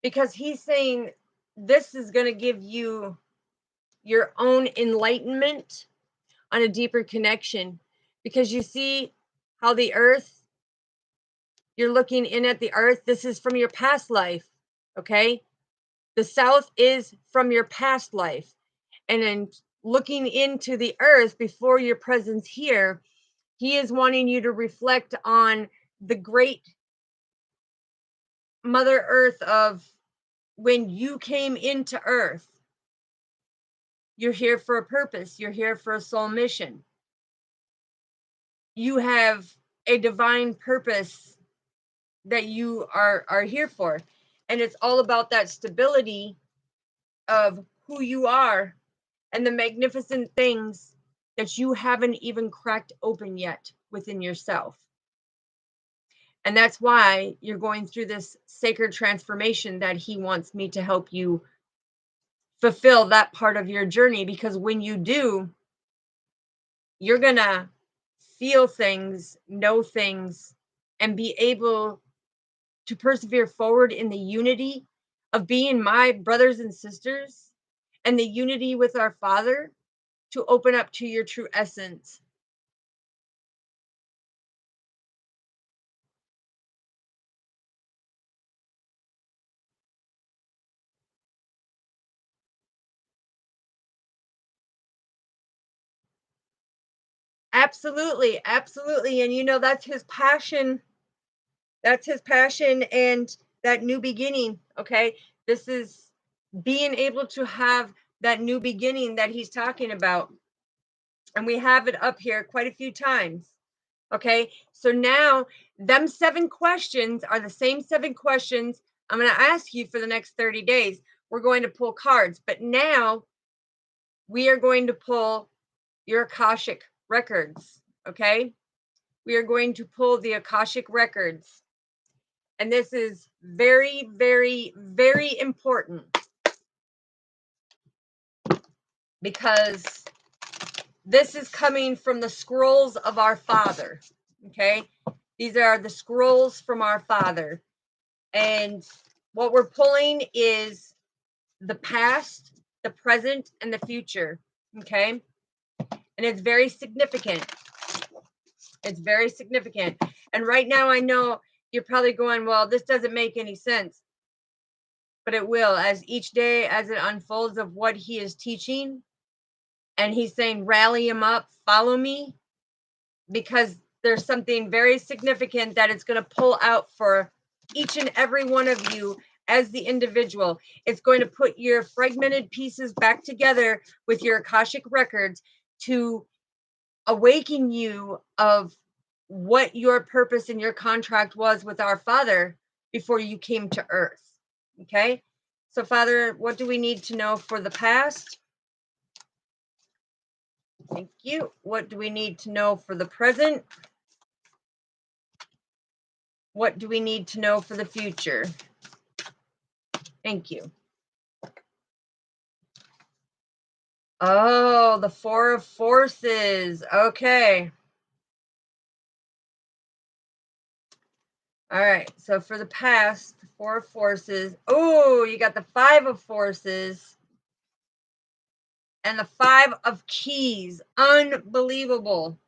because he's saying this is going to give you your own enlightenment on a deeper connection because you see how the earth, you're looking in at the earth. This is from your past life. Okay. The south is from your past life. And then looking into the earth before your presence here, he is wanting you to reflect on the great Mother Earth of when you came into earth. You're here for a purpose. You're here for a soul mission. You have a divine purpose that you are here for. And it's all about that stability of who you are and the magnificent things that you haven't even cracked open yet within yourself. And that's why you're going through this sacred transformation that he wants me to help you fulfill that part of your journey. Because when you do, you're going to feel things, know things, and be able to persevere forward in the unity of being my brothers and sisters and the unity with our Father to open up to your true essence. Absolutely, absolutely. And that's his passion. That's his passion and that new beginning. Okay. This is being able to have that new beginning that he's talking about. And we have it up here quite a few times. Okay. So now, them 7 questions are the same 7 questions I'm going to ask you for the next 30 days. We're going to pull cards, but now we are going to pull your Akashic records. Okay. We are going to pull the Akashic records. And this is very, very, very important because this is coming from the scrolls of our Father. Okay. These are the scrolls from our Father. And what we're pulling is the past, the present, and the future. Okay. And it's very significant. It's very significant. And right now, I know you're probably going, well, this doesn't make any sense. But it will, as each day, as it unfolds of what he is teaching. And he's saying, rally him up, follow me, because there's something very significant that it's going to pull out for each and every one of you as the individual. It's going to put your fragmented pieces back together with your Akashic records to awaken you of what your purpose and your contract was with our Father before you came to earth. Okay. So, Father, what do we need to know for the past? Thank you. What do we need to know for the present? What do we need to know for the future? Thank you. Oh, the Four of Forces. Okay. All right. So for the past, the Four of Forces. Oh, you got the Five of Forces and the Five of Keys. Unbelievable.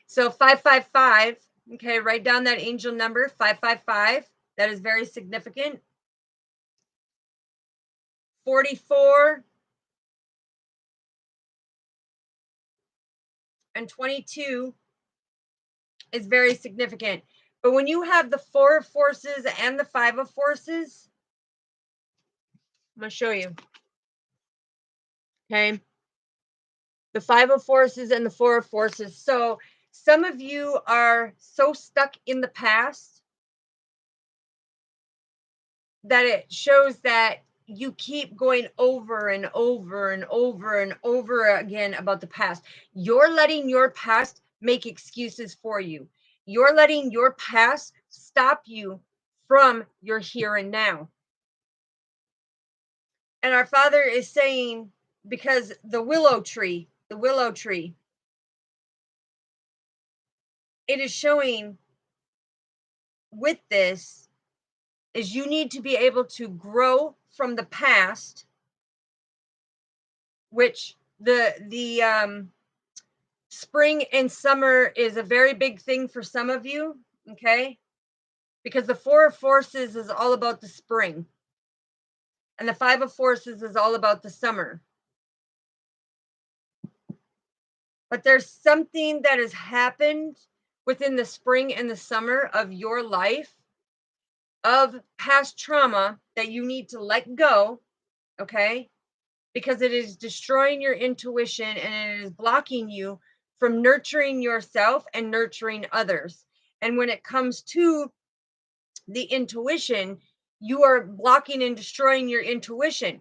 So 555. Okay, write down that angel number 555. That is very significant. 44 and 22 is very significant. But when you have the Four of Forces and the Five of Forces, I'm going to show you. Okay. The Five of Forces and the Four of Forces. So some of you are so stuck in the past that it shows that you keep going over and over and over and over again about the past. You're letting your past make excuses for you. You're letting your past stop you from your here and now. And our Father is saying, because the willow tree, it is showing with this is you need to be able to grow from the past, which the spring and summer is a very big thing for some of you, okay? Because the Four of Forces is all about the spring, and the Five of Forces is all about the summer. But there's something that has happened within the spring and the summer of your life of past trauma that you need to let go, okay? Because it is destroying your intuition and it is blocking you from nurturing yourself and nurturing others. And when it comes to the intuition, you are blocking and destroying your intuition.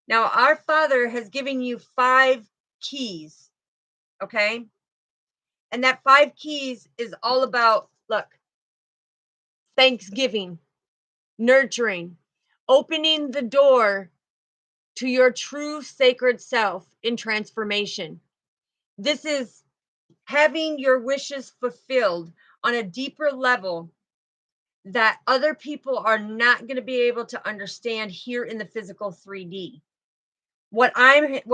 Now, our Father has given you 5 keys, okay? And that 5 keys is all about, look, thanksgiving, nurturing, opening the door to your true sacred self in transformation. This is having your wishes fulfilled on a deeper level that other people are not going to be able to understand here in the physical 3D. What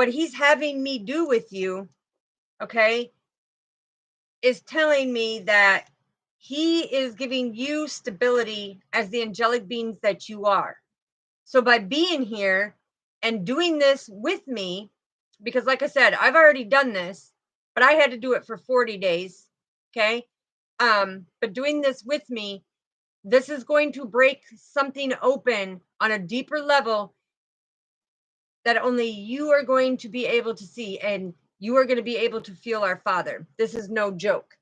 he's having me do with you, okay, is telling me that he is giving you stability as the angelic beings that you are. So by being here and doing this with me, because like I said, I've already done this, but I had to do it for 40 days. Okay. But doing this with me, this is going to break something open on a deeper level that only you are going to be able to see, and you are going to be able to feel our Father. This is no joke.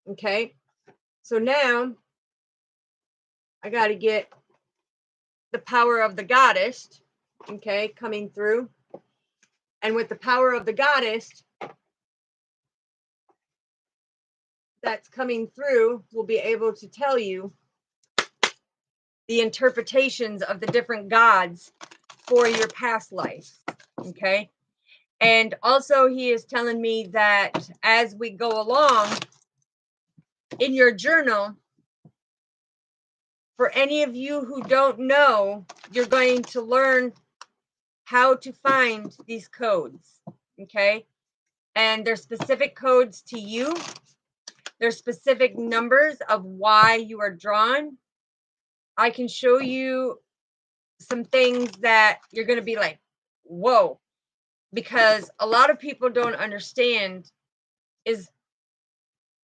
Okay. So now I got to get the power of the goddess, okay, coming through. And with the power of the goddess that's coming through, we'll be able to tell you the interpretations of the different gods for your past life, okay? And also he is telling me that as we go along in your journal, for any of you who don't know, you're going to learn how to find these codes, okay? And there's specific codes to you. There's specific numbers of why you are drawn. I can show you some things that you're going to be like, whoa, because a lot of people don't understand is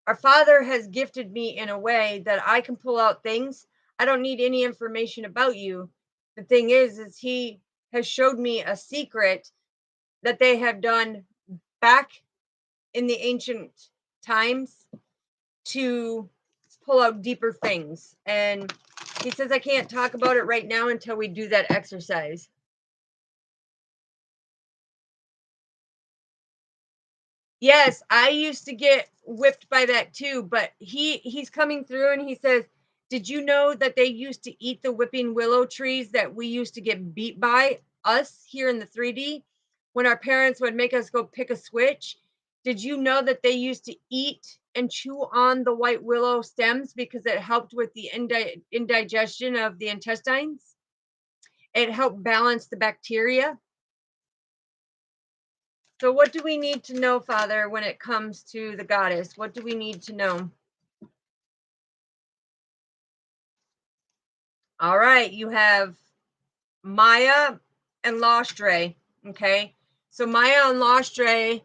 our Father has gifted me in a way that I can pull out things. I don't need any information about you. The thing is he has showed me a secret that they have done back in the ancient times to pull out deeper things. And He says I can't talk about it right now until we do that exercise. Yes, I used to get whipped by that too, but he's coming through and he says, "Did you know that they used to eat the whipping willow trees that we used to get beat by us here in the 3D when our parents would make us go pick a switch? Did you know that they used to eat and chew on the white willow stems because it helped with the indigestion of the intestines? It helped balance the bacteria." So what do we need to know, Father, when it comes to the goddess? What do we need to know? All right, you have Maya and Lostre. Okay. So Maya and Lostre,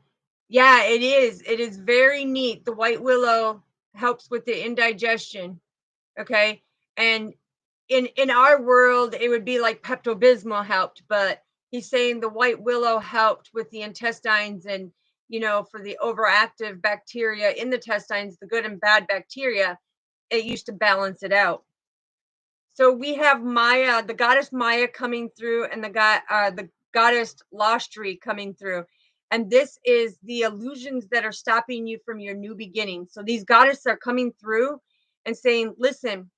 yeah, it is. It is very neat. The white willow helps with the indigestion. Okay. And in our world, it would be like Pepto-Bismol helped, but he's saying the white willow helped with the intestines and for the overactive bacteria in the intestines, the good and bad bacteria, it used to balance it out. So we have Maya, the goddess Maya coming through, and the goddess Lostri coming through. And this is the illusions that are stopping you from your new beginning. So these goddesses are coming through and saying, listen,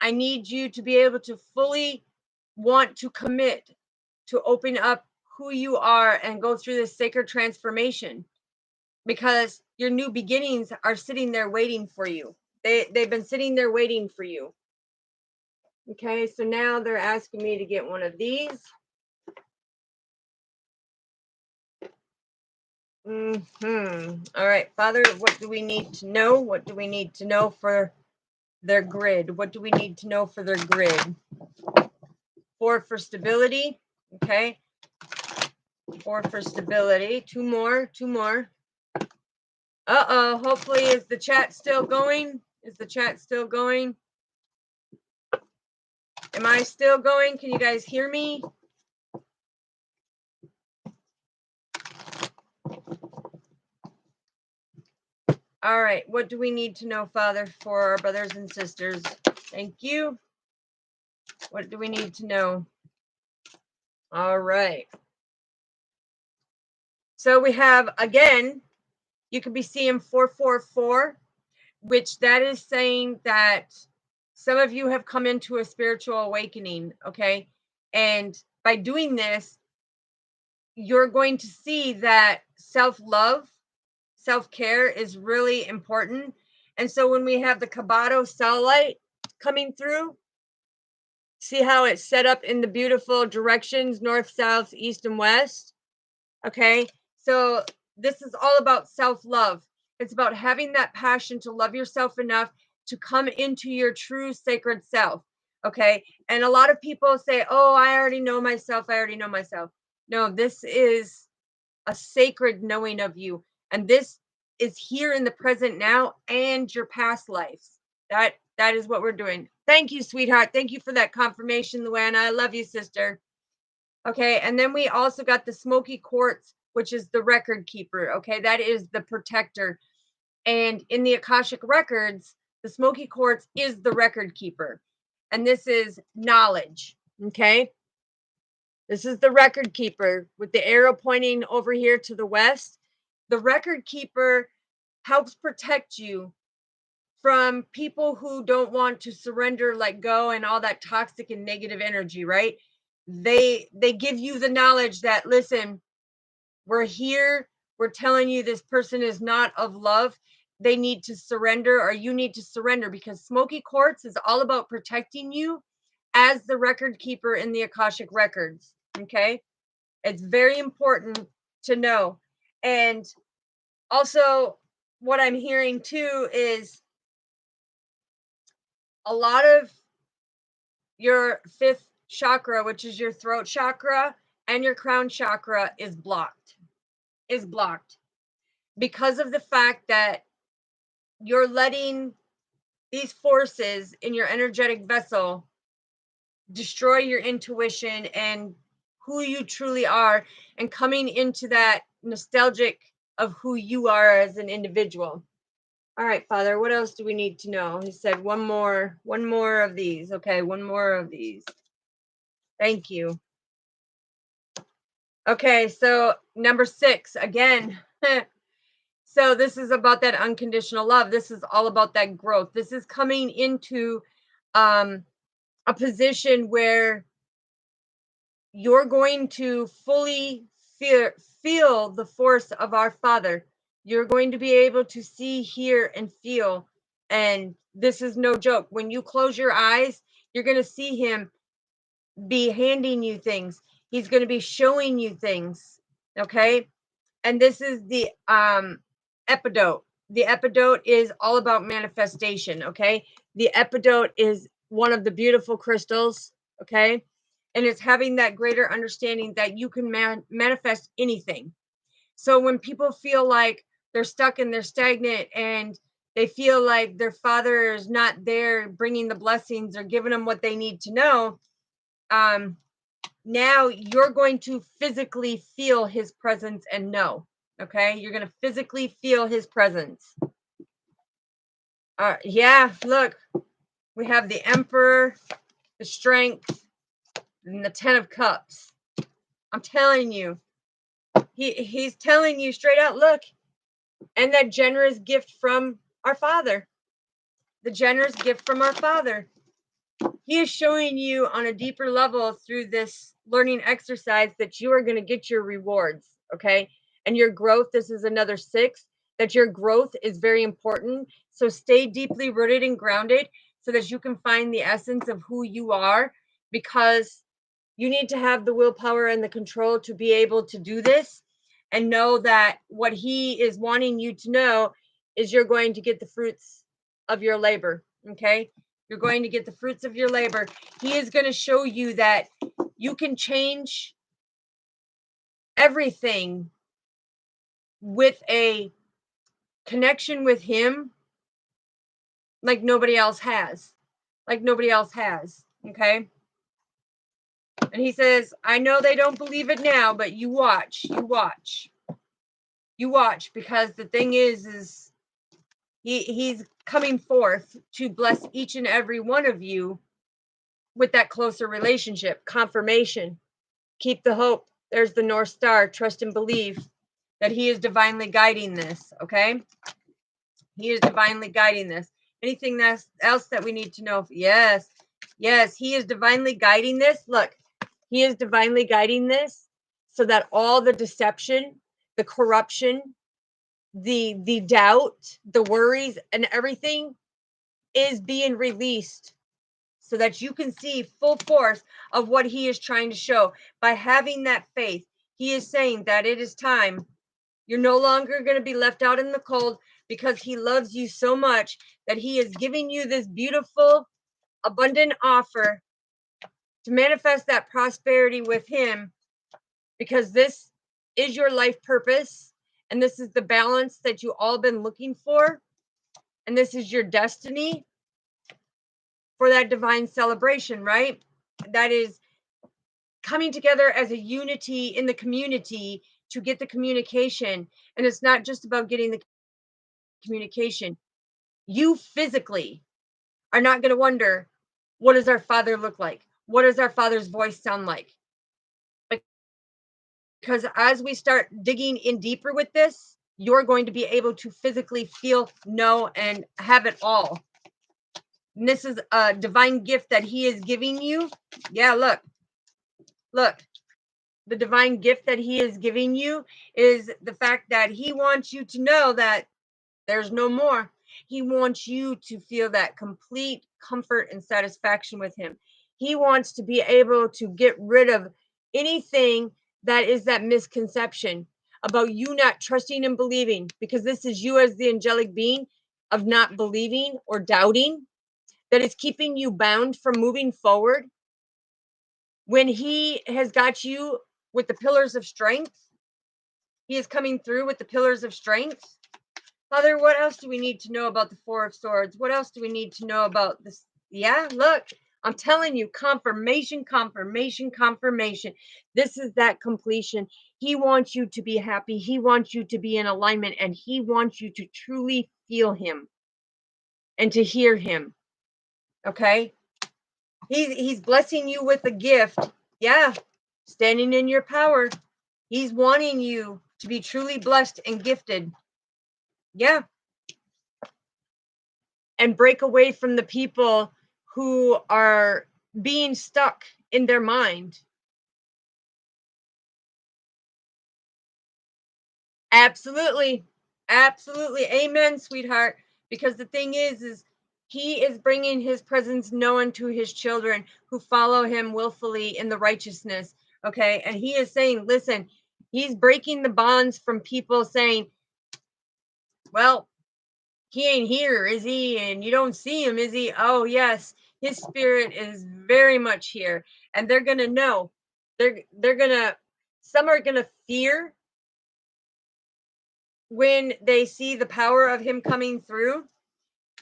I need you to be able to fully want to commit to open up who you are and go through this sacred transformation, because your new beginnings are sitting there waiting for you. They've been sitting there waiting for you. Okay, so now they're asking me to get one of these. All right, Father, what do we need to know? What do we need to know for their grid? What do we need to know for their grid? 4 for stability. Okay. 4 for stability. 2 more. 2 more. Uh-oh. Hopefully, is the chat still going? Is the chat still going? Am I still going? Can you guys hear me? All right. What do we need to know, Father, for our brothers and sisters? Thank you. What do we need to know? All right. So we have, again, you could be seeing 444, which that is saying that some of you have come into a spiritual awakening, okay? And by doing this, you're going to see that self-love, self-care is really important. And so when we have the Kabbalah cell light coming through, see how it's set up in the beautiful directions, north, south, east, and west? Okay, so this is all about self-love. It's about having that passion to love yourself enough to come into your true sacred self. Okay, and a lot of people say, oh, I already know myself. I already know myself. No, this is a sacred knowing of you. And this is here in the present now and your past lives. That is what we're doing. Thank you, sweetheart. Thank you for that confirmation, Luana. I love you, sister. Okay, and then we also got the smoky quartz, which is the record keeper. Okay, that is the protector. And in the Akashic records, the smoky quartz is the record keeper. And this is knowledge. Okay, this is the record keeper with the arrow pointing over here to the west. The record keeper helps protect you from people who don't want to surrender, let go, and all that toxic and negative energy, right? They give you the knowledge that, listen, we're here, we're telling you this person is not of love. They need to surrender, or you need to surrender, because smoky quartz is all about protecting you as the record keeper in the Akashic records. Okay, it's very important to know. And also, what I'm hearing too is a lot of your 5th chakra, which is your throat chakra, and your crown chakra is blocked because of the fact that you're letting these forces in your energetic vessel destroy your intuition and who you truly are, and coming into that nostalgic of who you are as an individual. All right, Father, what else do we need to know? He said, one more of these. Okay, one more of these. Thank you. Okay, so number 6, again. So this is about that unconditional love. This is all about that growth. This is coming into a position where you're going to fully feel the force of our Father. You're going to be able to see, hear, and feel. And this is no joke. When you close your eyes, you're going to see him be handing you things. He's going to be showing you things. Okay. And this is the epidote. The epidote is all about manifestation. Okay. The epidote is one of the beautiful crystals. Okay. And it's having that greater understanding that you can manifest anything. So when people feel like they're stuck and they're stagnant and they feel like their Father is not there bringing the blessings or giving them what they need to know, now you're going to physically feel his presence and know. Okay, you're going to physically feel his presence. Yeah, look, we have the Emperor, the Strength, and the 10 of Cups. I'm telling you, he's telling you straight out, look, and that generous gift from our Father. The generous gift from our Father. He is showing you on a deeper level through this learning exercise that you are going to get your rewards, okay? And your growth, this is another 6, that your growth is very important. So stay deeply rooted and grounded so that you can find the essence of who you are, because you need to have the willpower and the control to be able to do this, and know that what he is wanting you to know is you're going to get the fruits of your labor, okay? You're going to get the fruits of your labor. He is going to show you that you can change everything with a connection with him like nobody else has. Like nobody else has, okay? And he says, I know they don't believe it now, but you watch, because the thing is he's coming forth to bless each and every one of you with that closer relationship, confirmation. Keep the hope. There's the North Star. Trust and believe that he is divinely guiding this, okay? He is divinely guiding this. Anything else that we need to know? Yes, he is divinely guiding this. Look, he is divinely guiding this so that all the deception, the corruption, the doubt, the worries, and everything is being released so that you can see full force of what he is trying to show. By having that faith, he is saying that it is time. You're no longer going to be left out in the cold, because he loves you so much that he is giving you this beautiful, abundant offer to manifest that prosperity with him, because this is your life purpose, and this is the balance that you all been looking for, and this is your destiny for that divine celebration, right? That is coming together as a unity in the community to get the communication. And it's not just about getting the communication. You physically are not going to wonder, what does our Father look like? What does our Father's voice sound like? Because as we start digging in deeper with this, you're going to be able to physically feel, know, and have it all. And this is a divine gift that he is giving you. Yeah, look. The divine gift that he is giving you is the fact that he wants you to know that there's no more. He wants you to feel that complete comfort and satisfaction with him. He wants to be able to get rid of anything that is that misconception about you not trusting and believing, because this is you as the angelic being of not believing or doubting that is keeping you bound from moving forward. When he has got you with the pillars of strength, he is coming through with the pillars of strength. Father, what else do we need to know about the Four of Swords? What else do we need to know about this? Yeah, look, I'm telling you, confirmation, confirmation, confirmation. This is that completion. He wants you to be happy. He wants you to be in alignment, and he wants you to truly feel him. and to hear him. Okay? He's blessing you with a gift. Yeah. Standing in your power. He's wanting you to be truly blessed and gifted. Yeah. And break away from the people who are being stuck in their mind. Absolutely. Absolutely. Amen, sweetheart. Because the thing is he is bringing his presence known to his children who follow him willfully in the righteousness. Okay. And he is saying, listen, he's breaking the bonds from people saying, well, he ain't here, is he? And you don't see him, is he? Oh, yes. His spirit is very much here. And they're gonna know. They're gonna, some are gonna fear when they see the power of him coming through,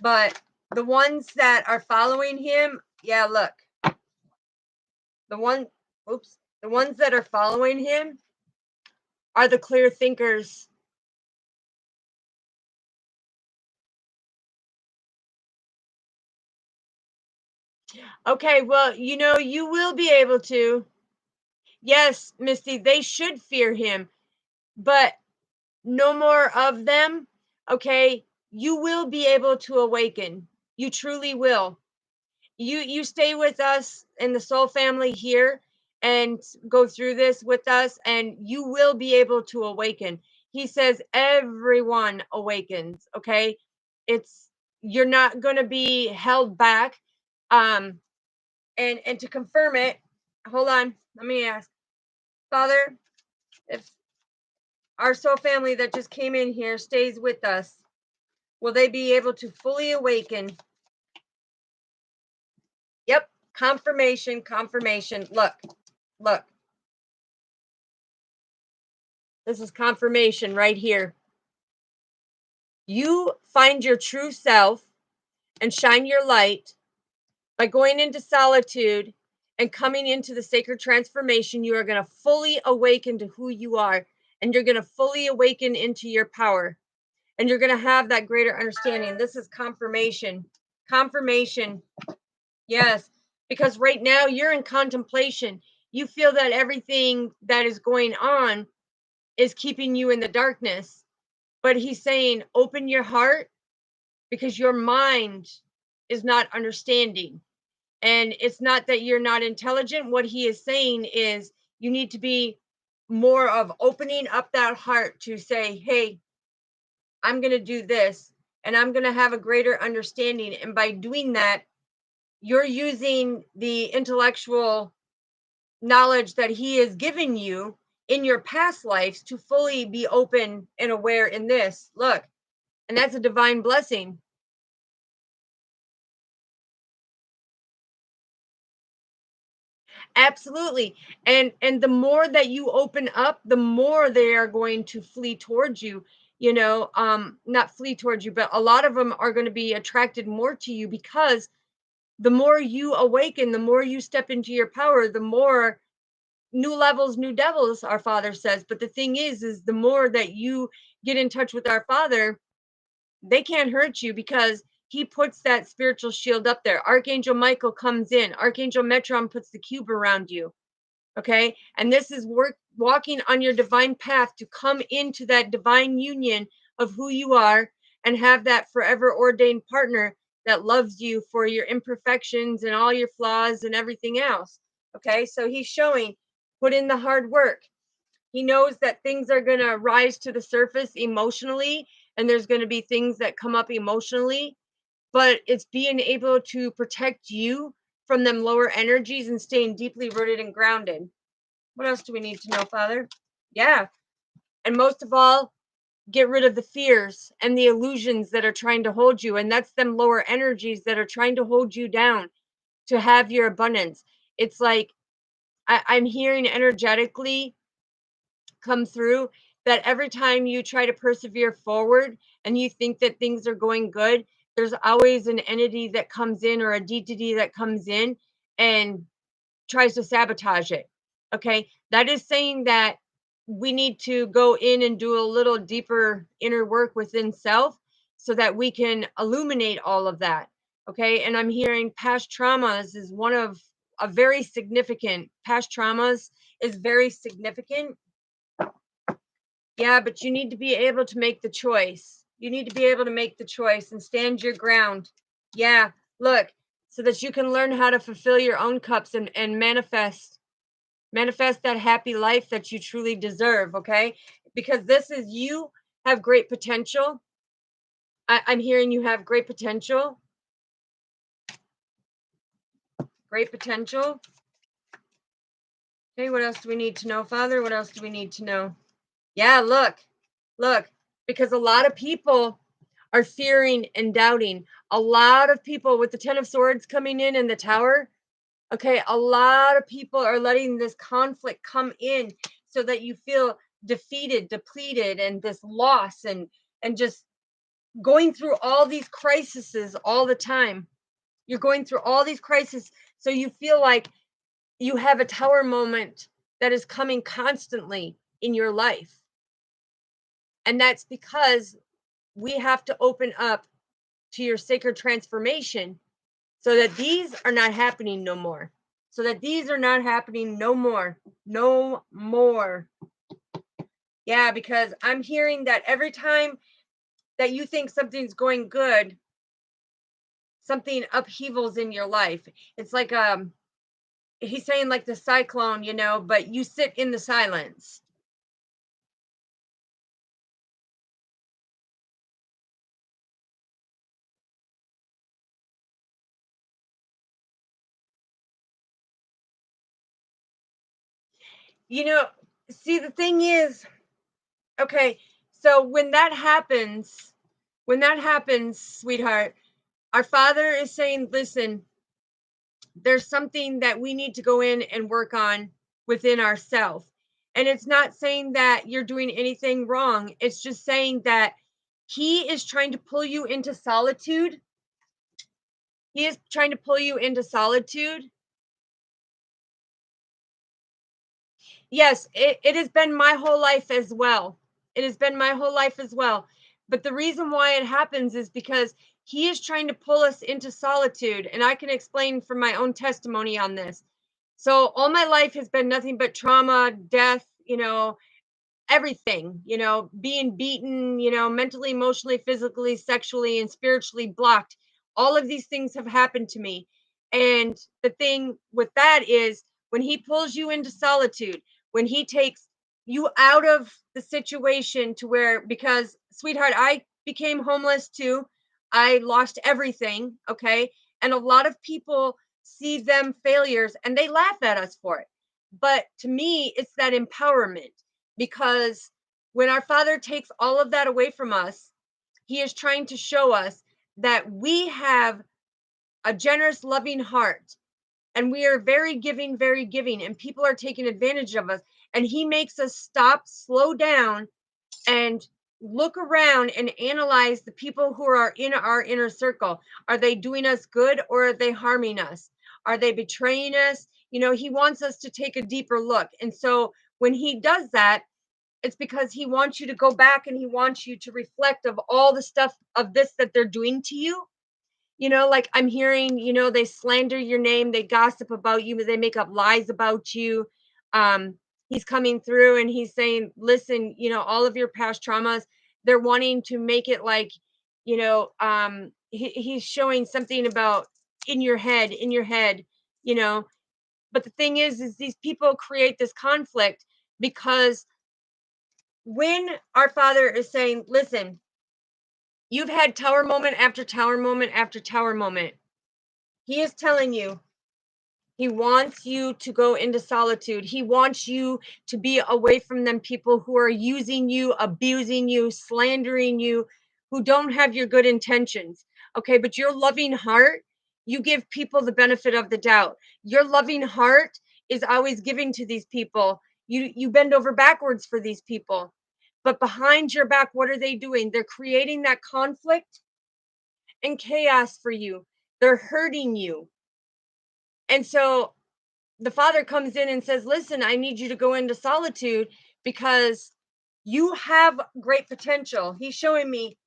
but the ones that are following him, yeah, look, the one oops the ones that are following him are the clear thinkers. Okay, well, you will be able to. Yes, Misty, they should fear him, but no more of them. Okay, you will be able to awaken. You truly will. You stay with us in the soul family here and go through this with us, and you will be able to awaken. He says everyone awakens. Okay, it's, you're not going to be held back. Um and to confirm it, hold on, let me ask, Father, if our soul family that just came in here stays with us, will they be able to fully awaken? Yep, confirmation, confirmation. Look, this is confirmation right here. You find your true self and shine your light by going into solitude and coming into the sacred transformation. You are going to fully awaken to who you are, and you're going to fully awaken into your power, and you're going to have that greater understanding. This is confirmation. Confirmation. Yes, because right now you're in contemplation. You feel that everything that is going on is keeping you in the darkness. But he's saying, open your heart, because your mind is not understanding. And it's not that you're not intelligent. What he is saying is you need to be more of opening up that heart to say, hey, I'm going to do this, and I'm going to have a greater understanding. And by doing that, you're using the intellectual knowledge that he is giving you in your past lives to fully be open and aware in this. Look, and that's a divine blessing. Absolutely. And the more that you open up, the more they are going to flee towards you. Not flee towards you, but a lot of them are going to be attracted more to you, because the more you awaken, the more you step into your power, the more new levels, new devils, our Father says. But the thing is the more that you get in touch with our Father, they can't hurt you, because he puts that spiritual shield up there. Archangel Michael comes in, Archangel Metron puts the cube around you. Okay, and this is walking on your divine path to come into that divine union of who you are, and have that forever ordained partner that loves you for your imperfections and all your flaws and everything else. Okay, so he's showing, put in the hard work. He knows that things are going to rise to the surface emotionally, and there's going to be things that come up emotionally, but it's being able to protect you from them lower energies and staying deeply rooted and grounded. What else do we need to know, Father? Yeah. And most of all, get rid of the fears and the illusions that are trying to hold you. And that's them lower energies that are trying to hold you down to have your abundance. It's like I'm hearing energetically come through that every time you try to persevere forward and you think that things are going good, there's always an entity that comes in, or a deity that comes in and tries to sabotage it. Okay. That is saying that we need to go in and do a little deeper inner work within self, so that we can illuminate all of that. Okay. And I'm hearing past traumas is one of a very significant past traumas is very significant. Yeah, but you need to be able to make the choice. You need to be able to make the choice and stand your ground. Yeah, look, so that you can learn how to fulfill your own cups and manifest that happy life that you truly deserve, okay? Because this is you have great potential. I'm hearing you have great potential. Great potential. Okay, what else do we need to know, Father? What else do we need to know? Yeah, look, because a lot of people are fearing and doubting. A lot of people with the 10 of Swords coming in and the Tower, okay, a lot of people are letting this conflict come in so that you feel defeated, depleted, and this loss and just going through all these crises all the time. You're going through all these crises, so you feel like you have a tower moment that is coming constantly in your life. And that's because we have to open up to your sacred transformation so that these are not happening no more. So that these are not happening no more. No more. Yeah, because I'm hearing that every time that you think something's going good, something upheavals in your life. It's like he's saying like the cyclone, but you sit in the silence. You know, see the thing is, okay, so when that happens, sweetheart, our Father is saying, listen, there's something that we need to go in and work on within ourselves. And it's not saying that you're doing anything wrong. It's just saying that he is trying to pull you into solitude. He is trying to pull you into solitude. Yes, it has been my whole life as well. It has been my whole life as well. But the reason why it happens is because he is trying to pull us into solitude. And I can explain from my own testimony on this. So all my life has been nothing but trauma, death, everything, being beaten, mentally, emotionally, physically, sexually, and spiritually blocked. All of these things have happened to me. And the thing with that is when he pulls you into solitude, when he takes you out of the situation to where, because, sweetheart, I became homeless too. I lost everything. Okay. And a lot of people see them failures and they laugh at us for it. But to me, it's that empowerment because when our Father takes all of that away from us, he is trying to show us that we have a generous, loving heart and we are very giving, and people are taking advantage of us. And he makes us stop, slow down, and look around and analyze the people who are in our inner circle. Are they doing us good or are they harming us? Are they betraying us? He wants us to take a deeper look. And so when he does that, it's because he wants you to go back and he wants you to reflect of all the stuff of this that they're doing to you. Like I'm hearing, they slander your name, they gossip about you, they make up lies about you. He's coming through and he's saying, listen, all of your past traumas, they're wanting to make it like, he's showing something about in your head, you know. But the thing is these people create this conflict because when our Father is saying, listen, you've had tower moment after tower moment after tower moment. He is telling you, he wants you to go into solitude. He wants you to be away from them people who are using you, abusing you, slandering you, who don't have your good intentions. Okay, but your loving heart, you give people the benefit of the doubt. Your loving heart is always giving to these people. You bend over backwards for these people. But behind your back, what are they doing? They're creating that conflict and chaos for you. They're hurting you. And so the Father comes in and says, listen, I need you to go into solitude because you have great potential. He's showing me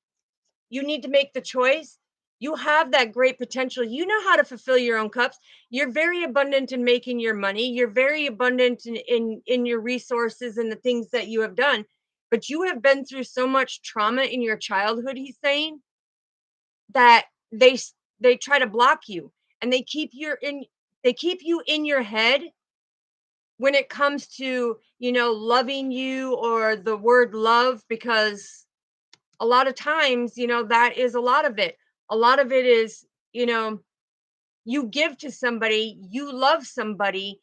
You need to make the choice. You have that great potential. You know how to fulfill your own cups. You're very abundant in making your money. You're very abundant in your resources and the things that you have done. But you have been through so much trauma in your childhood, he's saying, that they try to block you, and they keep you in your head when it comes to, loving you or the word love, because a lot of times, that is a lot of it. A lot of it is, you know, you give to somebody, you love somebody,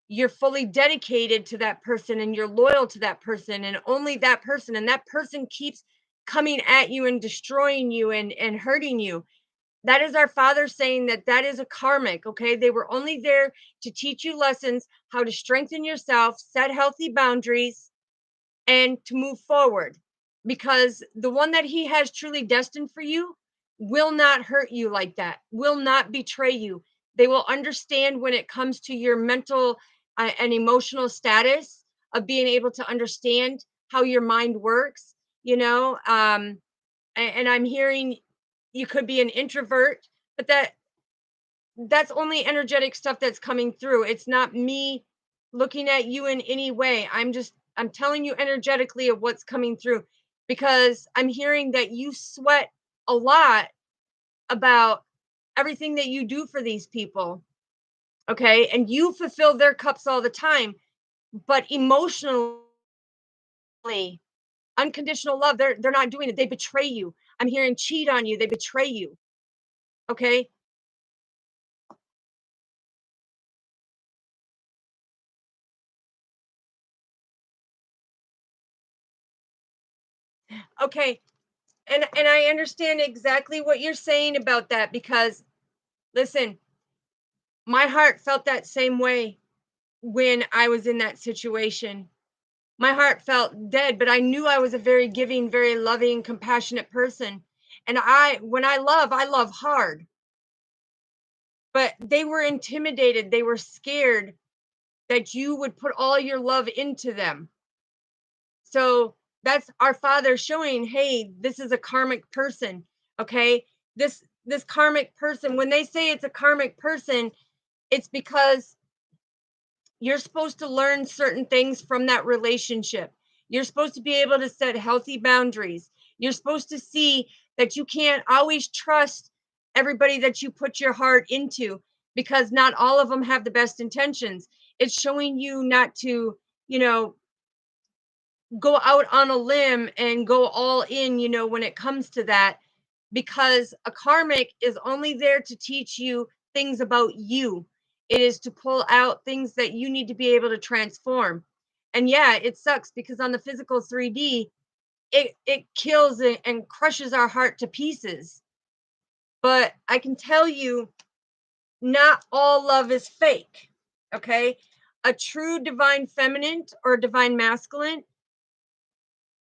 you're fully dedicated to that person and you're loyal to that person and only that person. And that person keeps coming at you and destroying you and hurting you. That is our Father saying that that is a karmic, okay? They were only there to teach you lessons, how to strengthen yourself, set healthy boundaries, and to move forward, because the one that he has truly destined for you will not hurt you like that, will not betray you. They will understand when it comes to your mental and emotional status of being able to understand how your mind works, and I'm hearing you could be an introvert, but that's only energetic stuff that's coming through. It's not me looking at you in any way. I'm telling you energetically of what's coming through, because I'm hearing that you sweat a lot about everything that you do for these people. Okay? And you fulfill their cups all the time, but emotionally, unconditional love, they're not doing it. They betray you. I'm hearing cheat on you. They betray you. Okay? Okay. And I understand exactly what you're saying about that, because listen, my heart felt that same way when I was in that situation. My heart felt dead, but I knew I was a very giving, very loving, compassionate person. And when I love hard. But they were intimidated, they were scared that you would put all your love into them. So that's our Father showing, hey, this is a karmic person, okay? This karmic person, when they say it's a karmic person, it's because you're supposed to learn certain things from that relationship. You're supposed to be able to set healthy boundaries. You're supposed to see that you can't always trust everybody that you put your heart into, because not all of them have the best intentions. It's showing you not to, you know, go out on a limb and go all in, when it comes to that, because a karmic is only there to teach you things about you. It is to pull out things that you need to be able to transform. And yeah, it sucks because on the physical 3D, it kills and crushes our heart to pieces. But I can tell you, not all love is fake. Okay? A true divine feminine or divine masculine,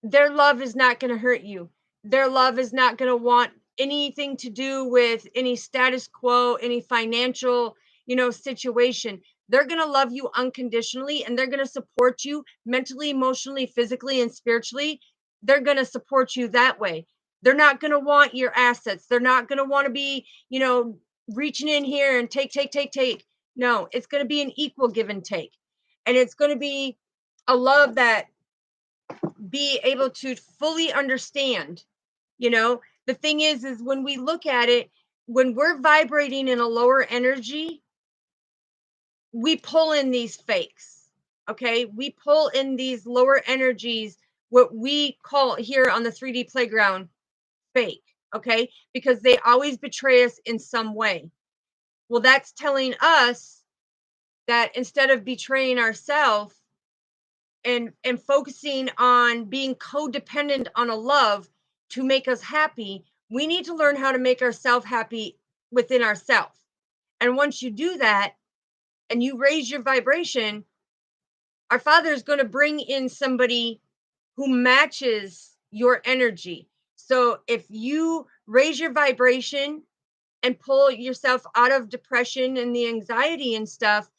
their love is not going to hurt you. Their love is not going to want anything to do with any status quo, any financial, situation. They're going to love you unconditionally, and they're going to support you mentally, emotionally, physically, and spiritually. They're going to support you that way. They're not going to want your assets. They're not going to want to be, reaching in here and take, take, take, take. No, it's going to be an equal give and take. And it's going to be a love that be able to fully understand. The thing is when we look at it, when we're vibrating in a lower energy, we pull in these fakes. Okay, we pull in these lower energies, what we call here on the 3D playground fake. Okay, because they always betray us in some way. Well, that's telling us that instead of betraying ourselves and focusing on being codependent on a love to make us happy, we need to learn how to make ourselves happy within ourselves. And once you do that and you raise your vibration, our Father is going to bring in somebody who matches your energy. So if you raise your vibration and pull yourself out of depression and the anxiety and stuff,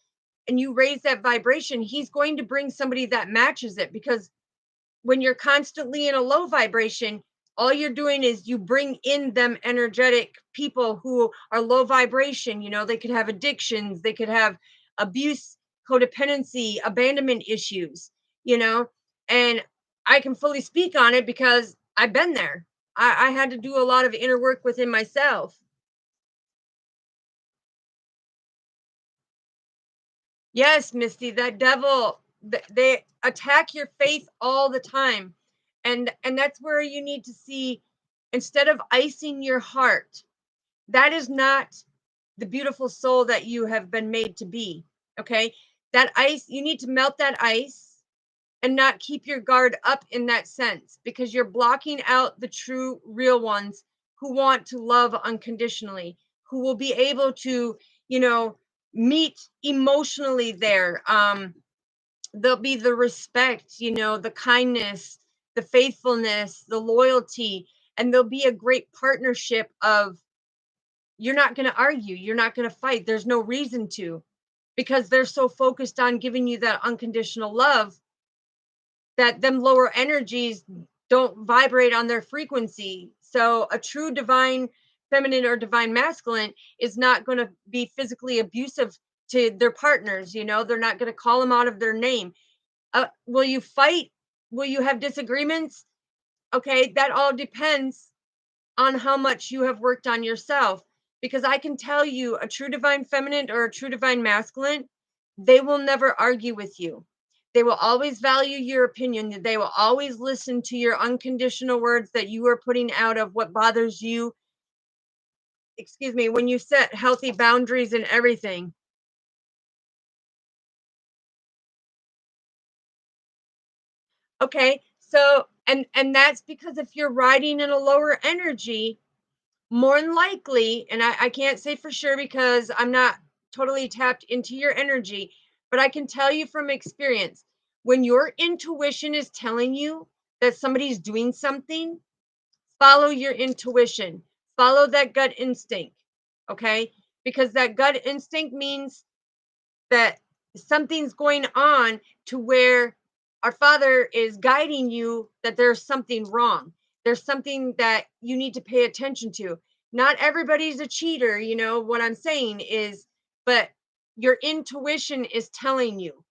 and you raise that vibration, he's going to bring somebody that matches it, because when you're constantly in a low vibration, all you're doing is you bring in them energetic people who are low vibration. They could have addictions, they could have abuse, codependency, abandonment issues, you know, and I can fully speak on it because I've been there. I had to do a lot of inner work within myself. Yes, Misty, that devil, they attack your faith all the time. And that's where you need to see, instead of icing your heart, that is not the beautiful soul that you have been made to be. Okay? That ice, you need to melt that ice and not keep your guard up in that sense, because you're blocking out the true real ones who want to love unconditionally, who will be able to, you know meet emotionally there. There'll be the respect, the kindness, the faithfulness, the loyalty, and there'll be a great partnership of, you're not going to argue, you're not going to fight, there's no reason to, because they're so focused on giving you that unconditional love that them lower energies don't vibrate on their frequency. So a true divine feminine or divine masculine is not going to be physically abusive to their partners. They're not going to call them out of their name. Will you fight? Will you have disagreements? Okay, that all depends on how much you have worked on yourself. Because I can tell you, a true divine feminine or a true divine masculine, they will never argue with you. They will always value your opinion. They will always listen to your unconditional words that you are putting out of what bothers you. Excuse me, when you set healthy boundaries and everything. Okay, so and that's because if you're riding in a lower energy, more than likely, and I can't say for sure because I'm not totally tapped into your energy, but I can tell you from experience, when your intuition is telling you that somebody's doing something, follow your intuition, follow that gut instinct, okay? Because that gut instinct means that something's going on, to where our father is guiding you that there's something wrong. There's something that you need to pay attention to. Not everybody's a cheater, what I'm saying is, but your intuition is telling you.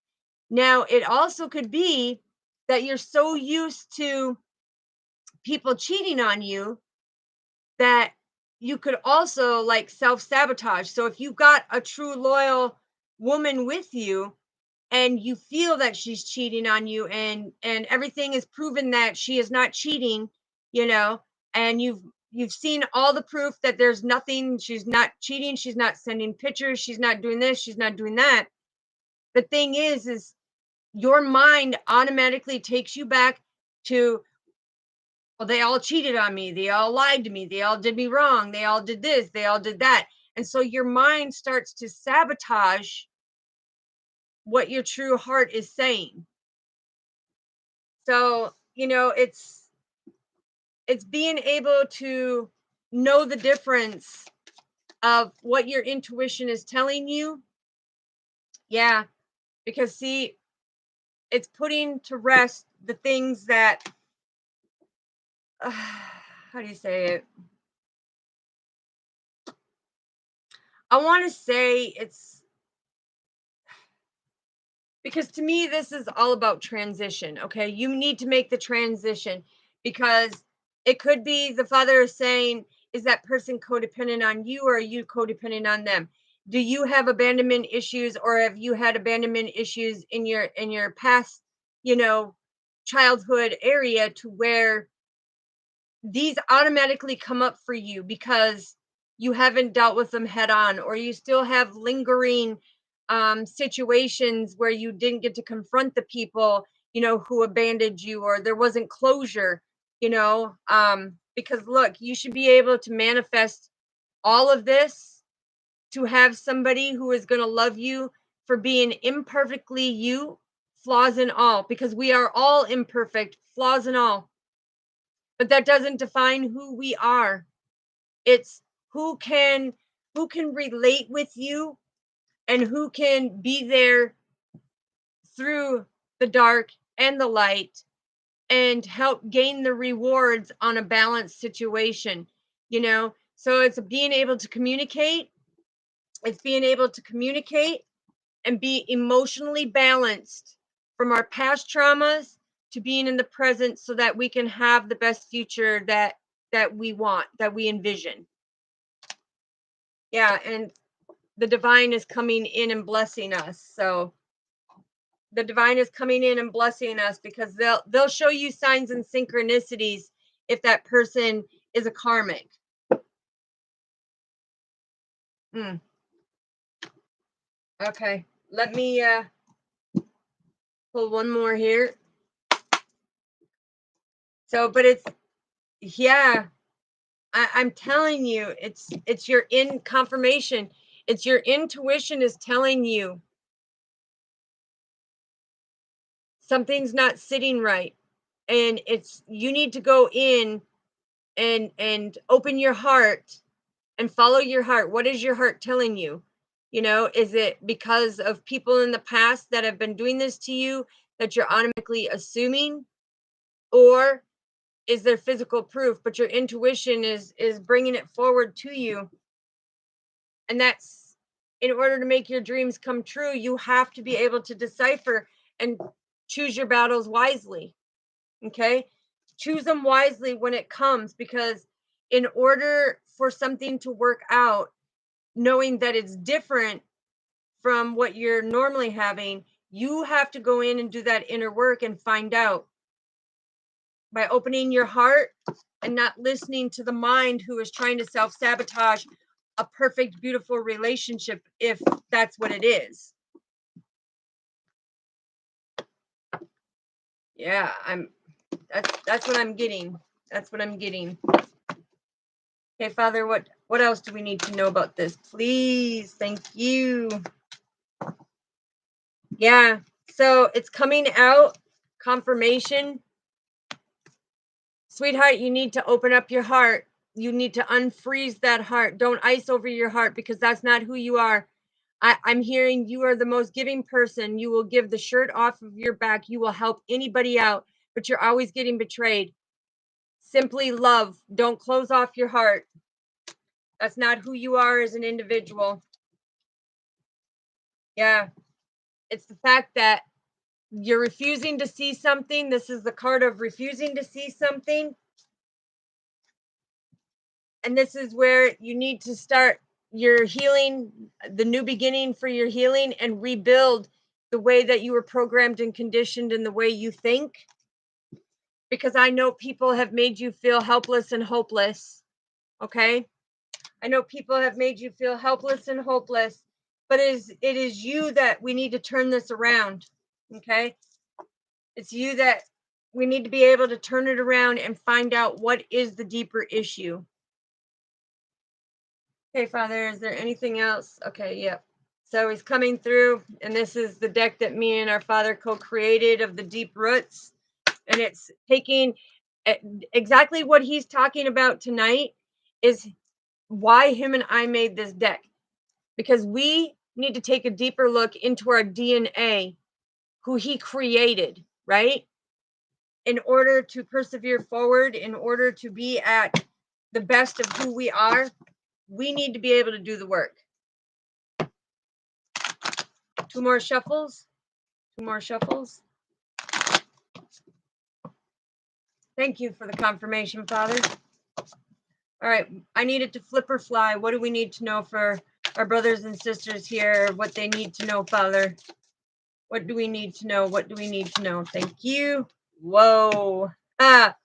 Now, it also could be that you're so used to people cheating on you that you could also like self sabotage. So if you got a true loyal woman with you, and you feel that she's cheating on you, and everything is proven that she is not cheating, you know and you've seen all the proof that there's nothing, she's not cheating, she's not sending pictures, she's not doing this, she's not doing that. The thing is your mind automatically takes you back to, well, they all cheated on me, they all lied to me, they all did me wrong, they all did this, they all did that. And so your mind starts to sabotage what your true heart is saying. So, it's being able to know the difference of what your intuition is telling you. Yeah, because see, it's putting to rest the things that how do you say it? I want to say it's because to me this is all about transition. Okay, you need to make the transition, because it could be the father is saying, is that person codependent on you, or are you codependent on them? Do you have abandonment issues, or have you had abandonment issues in your past, you know childhood area, to where these automatically come up for you because you haven't dealt with them head on, or you still have lingering situations where you didn't get to confront the people, who abandoned you, or there wasn't closure, because look, you should be able to manifest all of this, to have somebody who is going to love you for being imperfectly you, flaws and all, because we are all imperfect, flaws and all. But that doesn't define who we are. It's who can relate with you, and who can be there through the dark and the light, and help gain the rewards on a balanced situation, you know? So it's being able to communicate. It's being able to communicate and be emotionally balanced from our past traumas to being in the present so that we can have the best future that we want, that we envision. Yeah, and the divine is coming in and blessing us. So the divine is coming in and blessing us because they'll show you signs and synchronicities if that person is a karmic. Mm, okay, let me pull one more here. So, but it's, yeah, I'm telling you, it's your in confirmation. It's your intuition is telling you something's not sitting right, and it's you need to go in and open your heart and follow your heart. What is your heart telling you? You know, is it because of people in the past that have been doing this to you that you're automatically assuming, or is there physical proof? But your intuition is bringing it forward to you, and that's in order to make your dreams come true. You have to be able to decipher and choose your battles wisely. Okay, choose them wisely when it comes, because in order for something to work out, knowing that it's different from what you're normally having, you have to go in and do that inner work and find out by opening your heart and not listening to the mind who is trying to self-sabotage a perfect, beautiful relationship, if that's what it is. Yeah, that's what I'm getting. That's what I'm getting. Okay, Father, what else do we need to know about this? Please, thank you. Yeah, so it's coming out, confirmation. Sweetheart, you need to open up your heart. You need to unfreeze that heart. Don't ice over your heart, because that's not who you are. I'm hearing you are the most giving person. You will give the shirt off of your back. You will help anybody out, but you're always getting betrayed. Simply love. Don't close off your heart. That's not who you are as an individual. Yeah. It's the fact that you're refusing to see something. This is the card of refusing to see something. And this is where you need to start your healing, the new beginning for your healing, and rebuild the way that you were programmed and conditioned in the way you think. Because I know people have made you feel helpless and hopeless. Okay? I know people have made you feel helpless and hopeless, but it is you that we need to turn this around. Okay? It's you that we need to be able to turn it around and find out what is the deeper issue. Okay, Father, is there anything else? Okay, yep. So he's coming through, and this is the deck that me and our Father co-created of the deep roots, and it's taking exactly what he's talking about tonight is why him and I made this deck, because we need to take a deeper look into our DNA, who he created, right? In order to persevere forward, in order to be at the best of who we are, we need to be able to do the work. Two more shuffles. Two more shuffles. Thank you for the confirmation, Father. All right, I needed to flip or fly. What do we need to know for our brothers and sisters here? What they need to know, Father? What do we need to know? What do we need to know? Thank you. Whoa. Ah,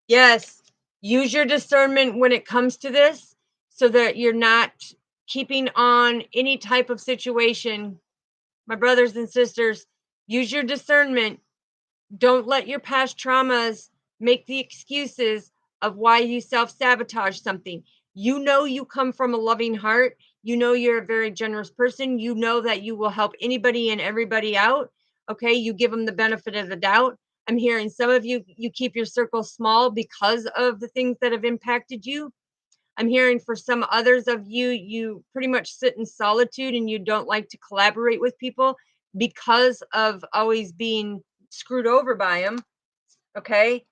yes. Use your discernment when it comes to this so that you're not keeping on any type of situation. My brothers and sisters, use your discernment. Don't let your past traumas make the excuses of why you self-sabotage something. You know you come from a loving heart. You know you're a very generous person. You know that you will help anybody and everybody out. Okay, you give them the benefit of the doubt. I'm hearing some of you, you keep your circle small because of the things that have impacted you. I'm hearing for some others of you, you pretty much sit in solitude and you don't like to collaborate with people because of always being screwed over by them. okay?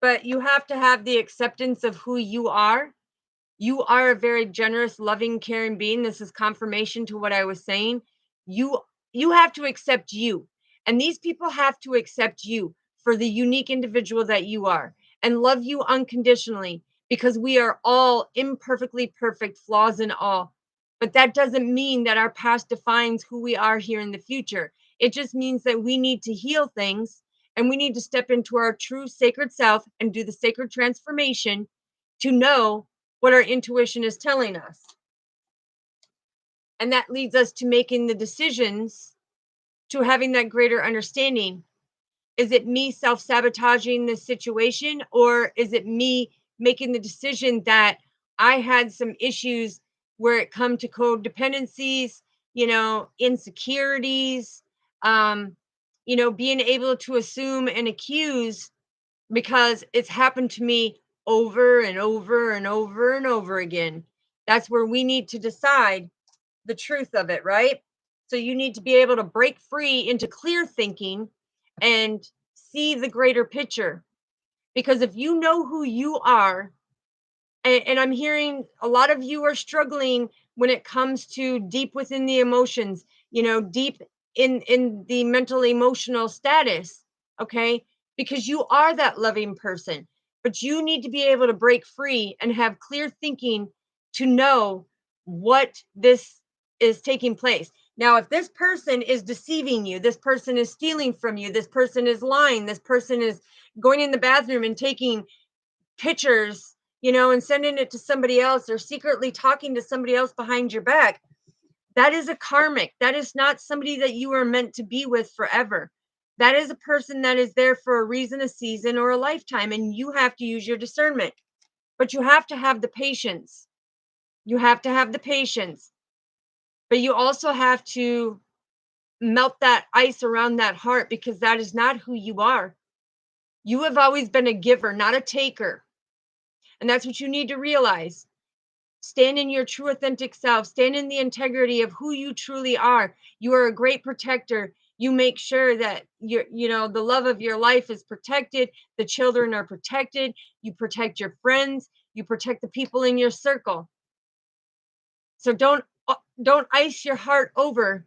But you have to have the acceptance of who you are. You are a very generous, loving, caring being. This is confirmation to what I was saying. You you have to accept you. And these people have to accept you for the unique individual that you are and love you unconditionally because we are all imperfectly perfect, flaws and all. But that doesn't mean that our past defines who we are here in the future. It just means that we need to heal things and we need to step into our true sacred self and do the sacred transformation to know what our intuition is telling us. And that leads us to making the decisions, to having that greater understanding. Is it me self sabotaging this situation, or is it me making the decision that I had some issues where it come to codependencies, insecurities, um, being able to assume and accuse because it's happened to me over and over and over and over again. That's where we need to decide the truth of it, right? So you need to be able to break free into clear thinking and see the greater picture. Because if you know who you are, and I'm hearing a lot of you are struggling when it comes to deep within the emotions, deep in the mental emotional status, okay? Because you are that loving person, but you need to be able to break free and have clear thinking to know what this is taking place. Now, if this person is deceiving you, this person is stealing from you, this person is lying, this person is going in the bathroom and taking pictures, and sending it to somebody else or secretly talking to somebody else behind your back, that is a karmic. That is not somebody that you are meant to be with forever. That is a person that is there for a reason, a season, or a lifetime, and you have to use your discernment. But you have to have the patience. You have to have the patience. But you also have to melt that ice around that heart because that is not who you are. You have always been a giver, not a taker. And that's what you need to realize. Stand in your true authentic self. Stand in the integrity of who you truly are. You are a great protector. You make sure that the love of your life is protected. The children are protected. You protect your friends. You protect the people in your circle. So don't ice your heart over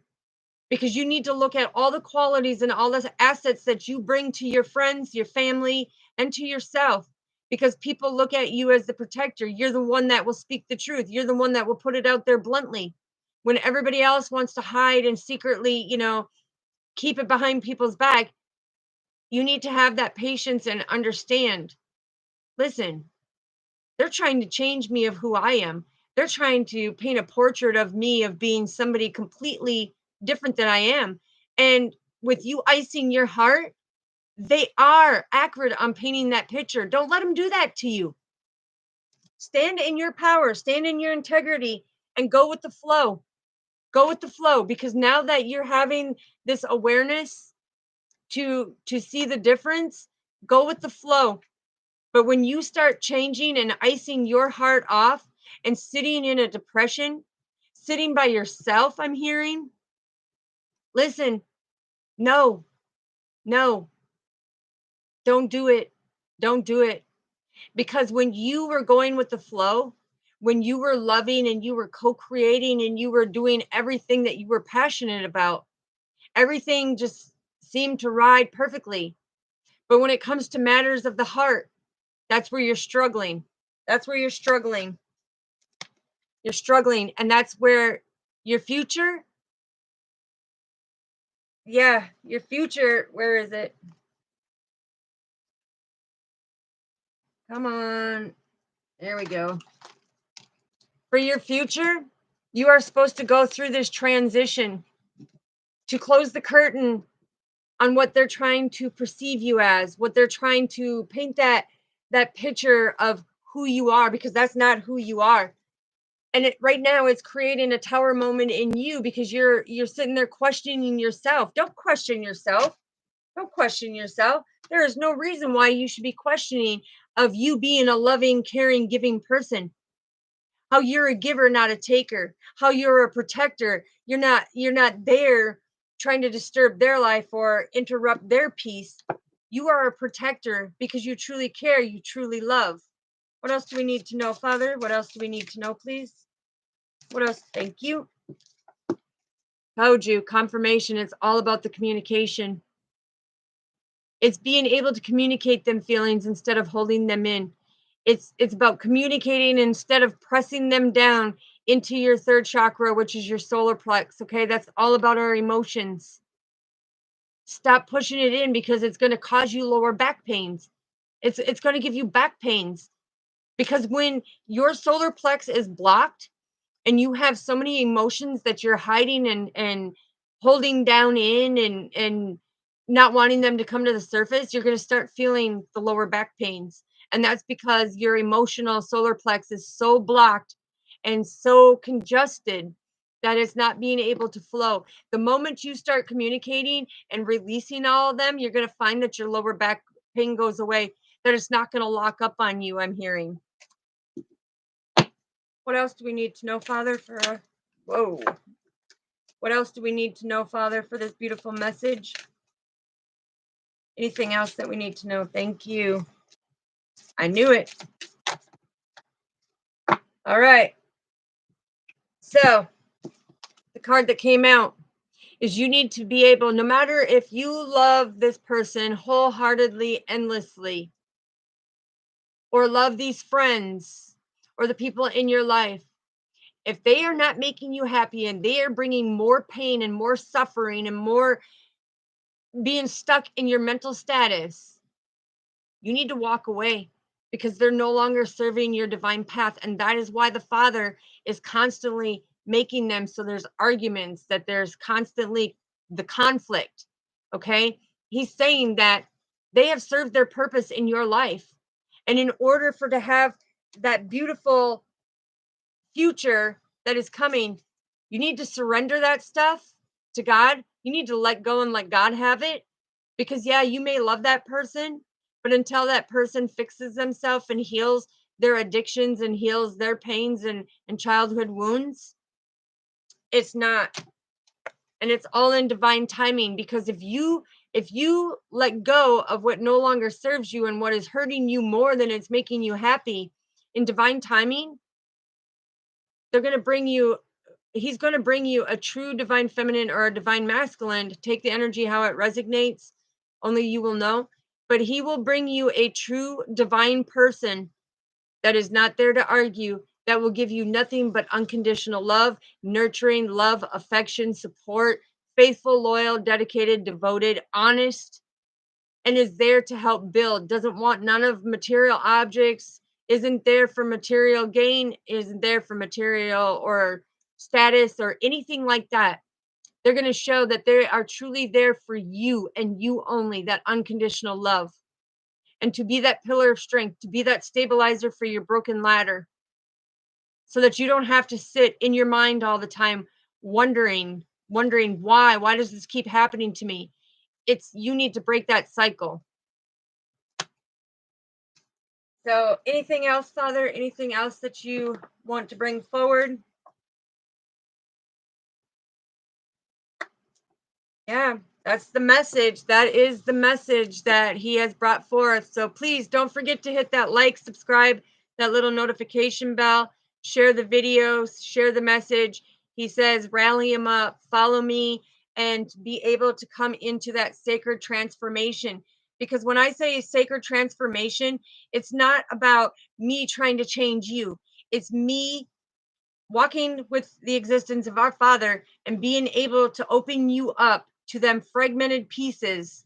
because you need to look at all the qualities and all the assets that you bring to your friends, your family, and to yourself. Because people look at you as the protector. You're the one that will speak the truth. You're the one that will put it out there bluntly. When everybody else wants to hide and secretly, keep it behind people's back, you need to have that patience and understand. Listen, they're trying to change me of who I am. They're trying to paint a portrait of me of being somebody completely different than I am. And with you icing your heart, they are accurate on painting that picture. Don't let them do that to you. Stand in your power, stand in your integrity, and go with the flow. Go with the flow because now that you're having this awareness to see the difference, go with the flow. But when you start changing and icing your heart off and sitting in a depression, sitting by yourself, I'm hearing, listen, no, no, don't do it. Don't do it. Because when you were going with the flow, when you were loving and you were co creating and you were doing everything that you were passionate about, everything just seemed to ride perfectly. But when it comes to matters of the heart, that's where you're struggling. That's where you're struggling. You're struggling. And that's where your future, yeah, your future, where is it? Come on. There we go. For your future, you are supposed to go through this transition to close the curtain on what they're trying to perceive you as, what they're trying to paint that picture of who you are, because that's not who you are. And right now it's creating a tower moment in you because you're sitting there questioning yourself. Don't question yourself. Don't question yourself. There is no reason why you should be questioning of you being a loving, caring, giving person. How you're a giver, not a taker. How you're a protector. You're not there trying to disturb their life or interrupt their peace. You are a protector because you truly care, you truly love. What else do we need to know, Father? What else do we need to know, please? What else? Thank you. Told you, confirmation. It's all about the communication. It's being able to communicate them feelings instead of holding them in. It's about communicating instead of pressing them down into your third chakra, which is your solar plex. Okay, that's all about our emotions. Stop pushing it in because it's going to cause you lower back pains. It's going to give you back pains because when your solar plex is blocked and you have so many emotions that you're hiding and holding down in and not wanting them to come to the surface, you're going to start feeling the lower back pains. And that's because your emotional solar plex is so blocked and so congested that it's not being able to flow. The moment you start communicating and releasing all of them, you're going to find that your lower back pain goes away, that it's not going to lock up on you, I'm hearing. What else do we need to know, Father, for whoa. What else do we need to know, Father, for this beautiful message? Anything else that we need to know? Thank you. I knew it. All right. So, the card that came out is you need to be able, no matter if you love this person wholeheartedly, endlessly, or love these friends or the people in your life, if they are not making you happy and they are bringing more pain and more suffering and more being stuck in your mental status, you need to walk away because they're no longer serving your divine path. And that is why the Father is constantly making them so there's arguments, that there's constantly the conflict. Okay. He's saying that they have served their purpose in your life. And in order for to have that beautiful future that is coming, you need to surrender that stuff to God. You need to let go and let God have it. Because, yeah, you may love that person, but until that person fixes themselves and heals their addictions and heals their pains and childhood wounds, it's not. And it's all in divine timing. Because if you let go of what no longer serves you and what is hurting you more than it's making you happy, in divine timing, they're going to bring you he's going to bring you a true divine feminine or a divine masculine. Take the energy how it resonates, only you will know. But he will bring you a true divine person that is not there to argue, that will give you nothing but unconditional love, nurturing love, affection, support, faithful, loyal, dedicated, devoted, honest, and is there to help build, doesn't want none of material objects, isn't there for material gain, isn't there for material or status or anything like that. They're going to show that they are truly there for you and you only, that unconditional love. And to be that pillar of strength, to be that stabilizer for your broken ladder, so that you don't have to sit in your mind all the time wondering why does this keep happening to me? It's you need to break that cycle. So, anything else, Father? Anything else that you want to bring forward? Yeah, that's the message. That is the message that he has brought forth. So, please don't forget to hit that like, subscribe, that little notification bell, share the videos, share the message. He says, rally him up, follow me, and be able to come into that sacred transformation. Because when I say sacred transformation, it's not about me trying to change you. It's me walking with the existence of our Father and being able to open you up to them fragmented pieces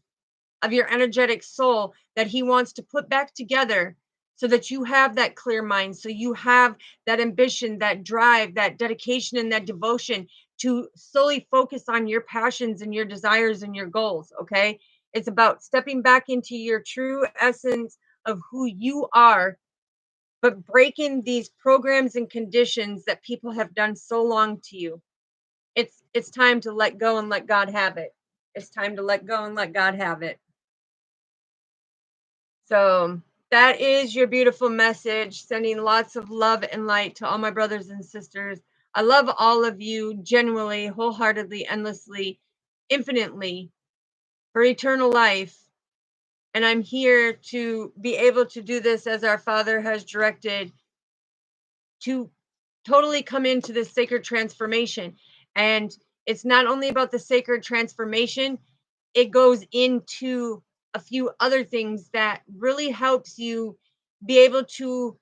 of your energetic soul that He wants to put back together so that you have that clear mind, so you have that ambition, that drive, that dedication, and that devotion to solely focus on your passions and your desires and your goals. Okay. It's about stepping back into your true essence of who you are, but breaking these programs and conditions that people have done so long to you. It's time to let go and let God have it. It's time to let go and let God have it. So that is your beautiful message, sending lots of love and light to all my brothers and sisters. I love all of you genuinely, wholeheartedly, endlessly, infinitely, for eternal life. And I'm here to be able to do this as our Father has directed, to totally come into this sacred transformation. And it's not only about the sacred transformation, it goes into a few other things that really helps you be able to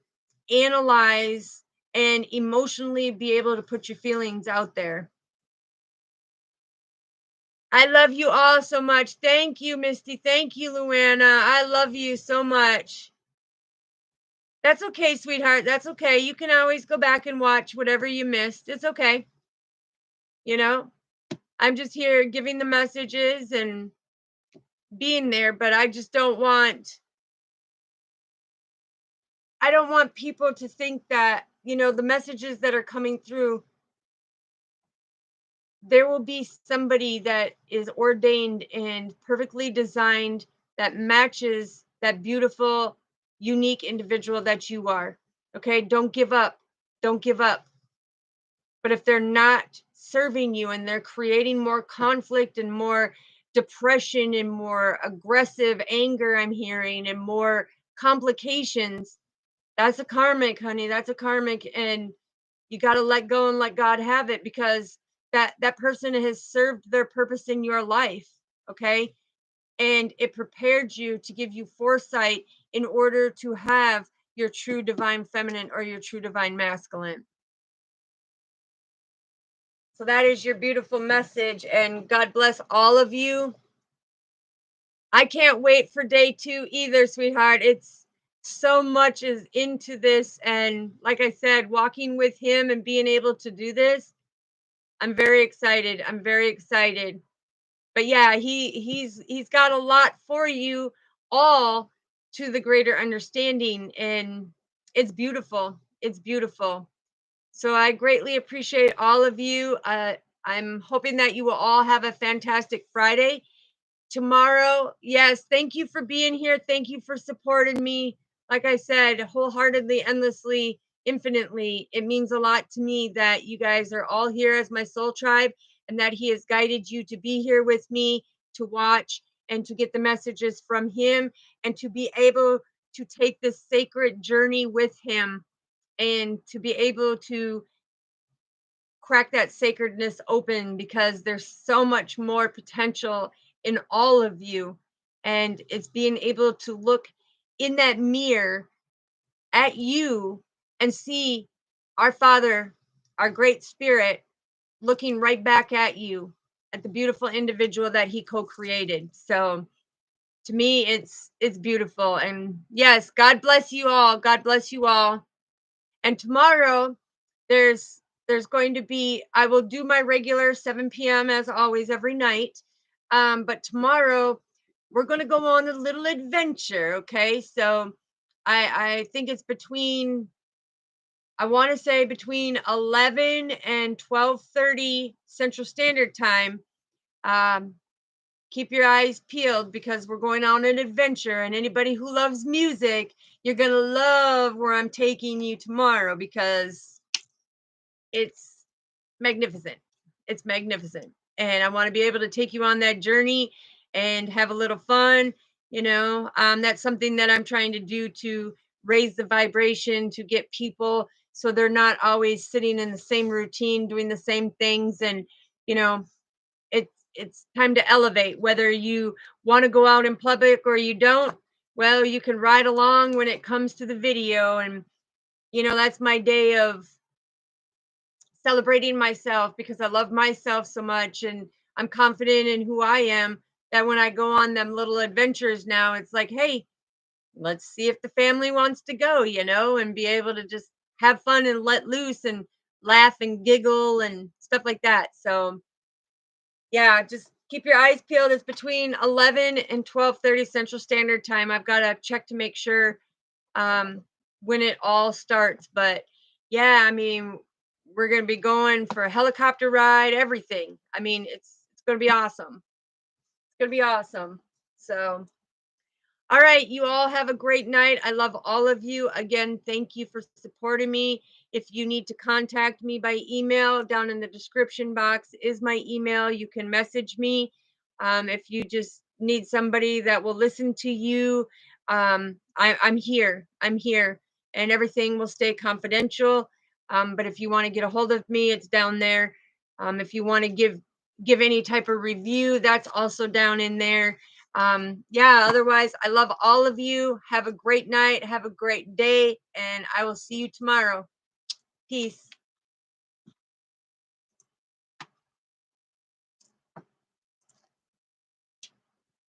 analyze and emotionally be able to put your feelings out there. I love you all so much. Thank you, Misty. Thank you, Luana. I love you so much. That's okay, sweetheart. That's okay. You can always go back and watch whatever you missed. It's okay. You know, I'm just here giving the messages and being there, but I don't want people to think that, the messages that are coming through, there will be somebody that is ordained and perfectly designed that matches that beautiful, unique individual that you are. Okay? Don't give up. Don't give up. But if they're not serving you and they're creating more conflict and more depression and more aggressive anger, I'm hearing, and more complications, that's a karmic, honey. That's a karmic. And you got to let go and let God have it, because that person has served their purpose in your life. Okay? And it prepared you to give you foresight in order to have your true divine feminine or your true divine masculine. So that is your beautiful message, and God bless all of you. I can't wait for day 2 either, sweetheart. It's so much is into this, and like I said, walking with him and being able to do this, I'm very excited. I'm very excited. But yeah, he's got a lot for you all, to the greater understanding, and it's beautiful. It's beautiful. So I greatly appreciate all of you. I'm hoping that you will all have a fantastic Friday. Tomorrow, yes, thank you for being here. Thank you for supporting me. Like I said, wholeheartedly, endlessly, infinitely. It means a lot to me that you guys are all here as my soul tribe, and that he has guided you to be here with me, to watch and to get the messages from him, and to be able to take this sacred journey with him, and to be able to crack that sacredness open, because there's so much more potential in all of you. And it's being able to look in that mirror at you and see our Father, our great spirit, looking right back at you, at the beautiful individual that he co-created. So to me, it's beautiful. And yes, God bless you all. God bless you all. And tomorrow, there's going to be, I will do my regular 7 p.m. as always every night. But tomorrow we're going to go on a little adventure. Okay, so I think it's between, I want to say between 11 and 12:30 Central Standard Time. Um, Keep your eyes peeled, because we're going on an adventure, and anybody who loves music, you're going to love where I'm taking you tomorrow, because it's magnificent. It's magnificent. And I want to be able to take you on that journey and have a little fun. That's something that I'm trying to do, to raise the vibration, to get people so they're not always sitting in the same routine, doing the same things. And, you know, it's time to elevate, whether you want to go out in public or you don't. Well, you can ride along when it comes to the video. And, that's my day of celebrating myself, because I love myself so much, and I'm confident in who I am, that when I go on them little adventures now, it's like, hey, let's see if the family wants to go, and be able to just have fun and let loose and laugh and giggle and stuff like that. So, yeah, just keep your eyes peeled. It's between 11 and 12:30 Central Standard Time. I've got to check to make sure um, when it all starts. But yeah, I mean, we're going to be going for a helicopter ride, everything. I mean, it's going to be awesome. It's going to be awesome. So, all right, you all have a great night. I love all of you. Again, thank you for supporting me. If you need to contact me by email, down in the description box is my email. You can message me. If you just need somebody that will listen to you, I'm here. I'm here, and everything will stay confidential. But if you want to get a hold of me, it's down there. If you want to give any type of review, that's also down in there. Yeah, otherwise, I love all of you. Have a great night. Have a great day, and I will see you tomorrow. Peace.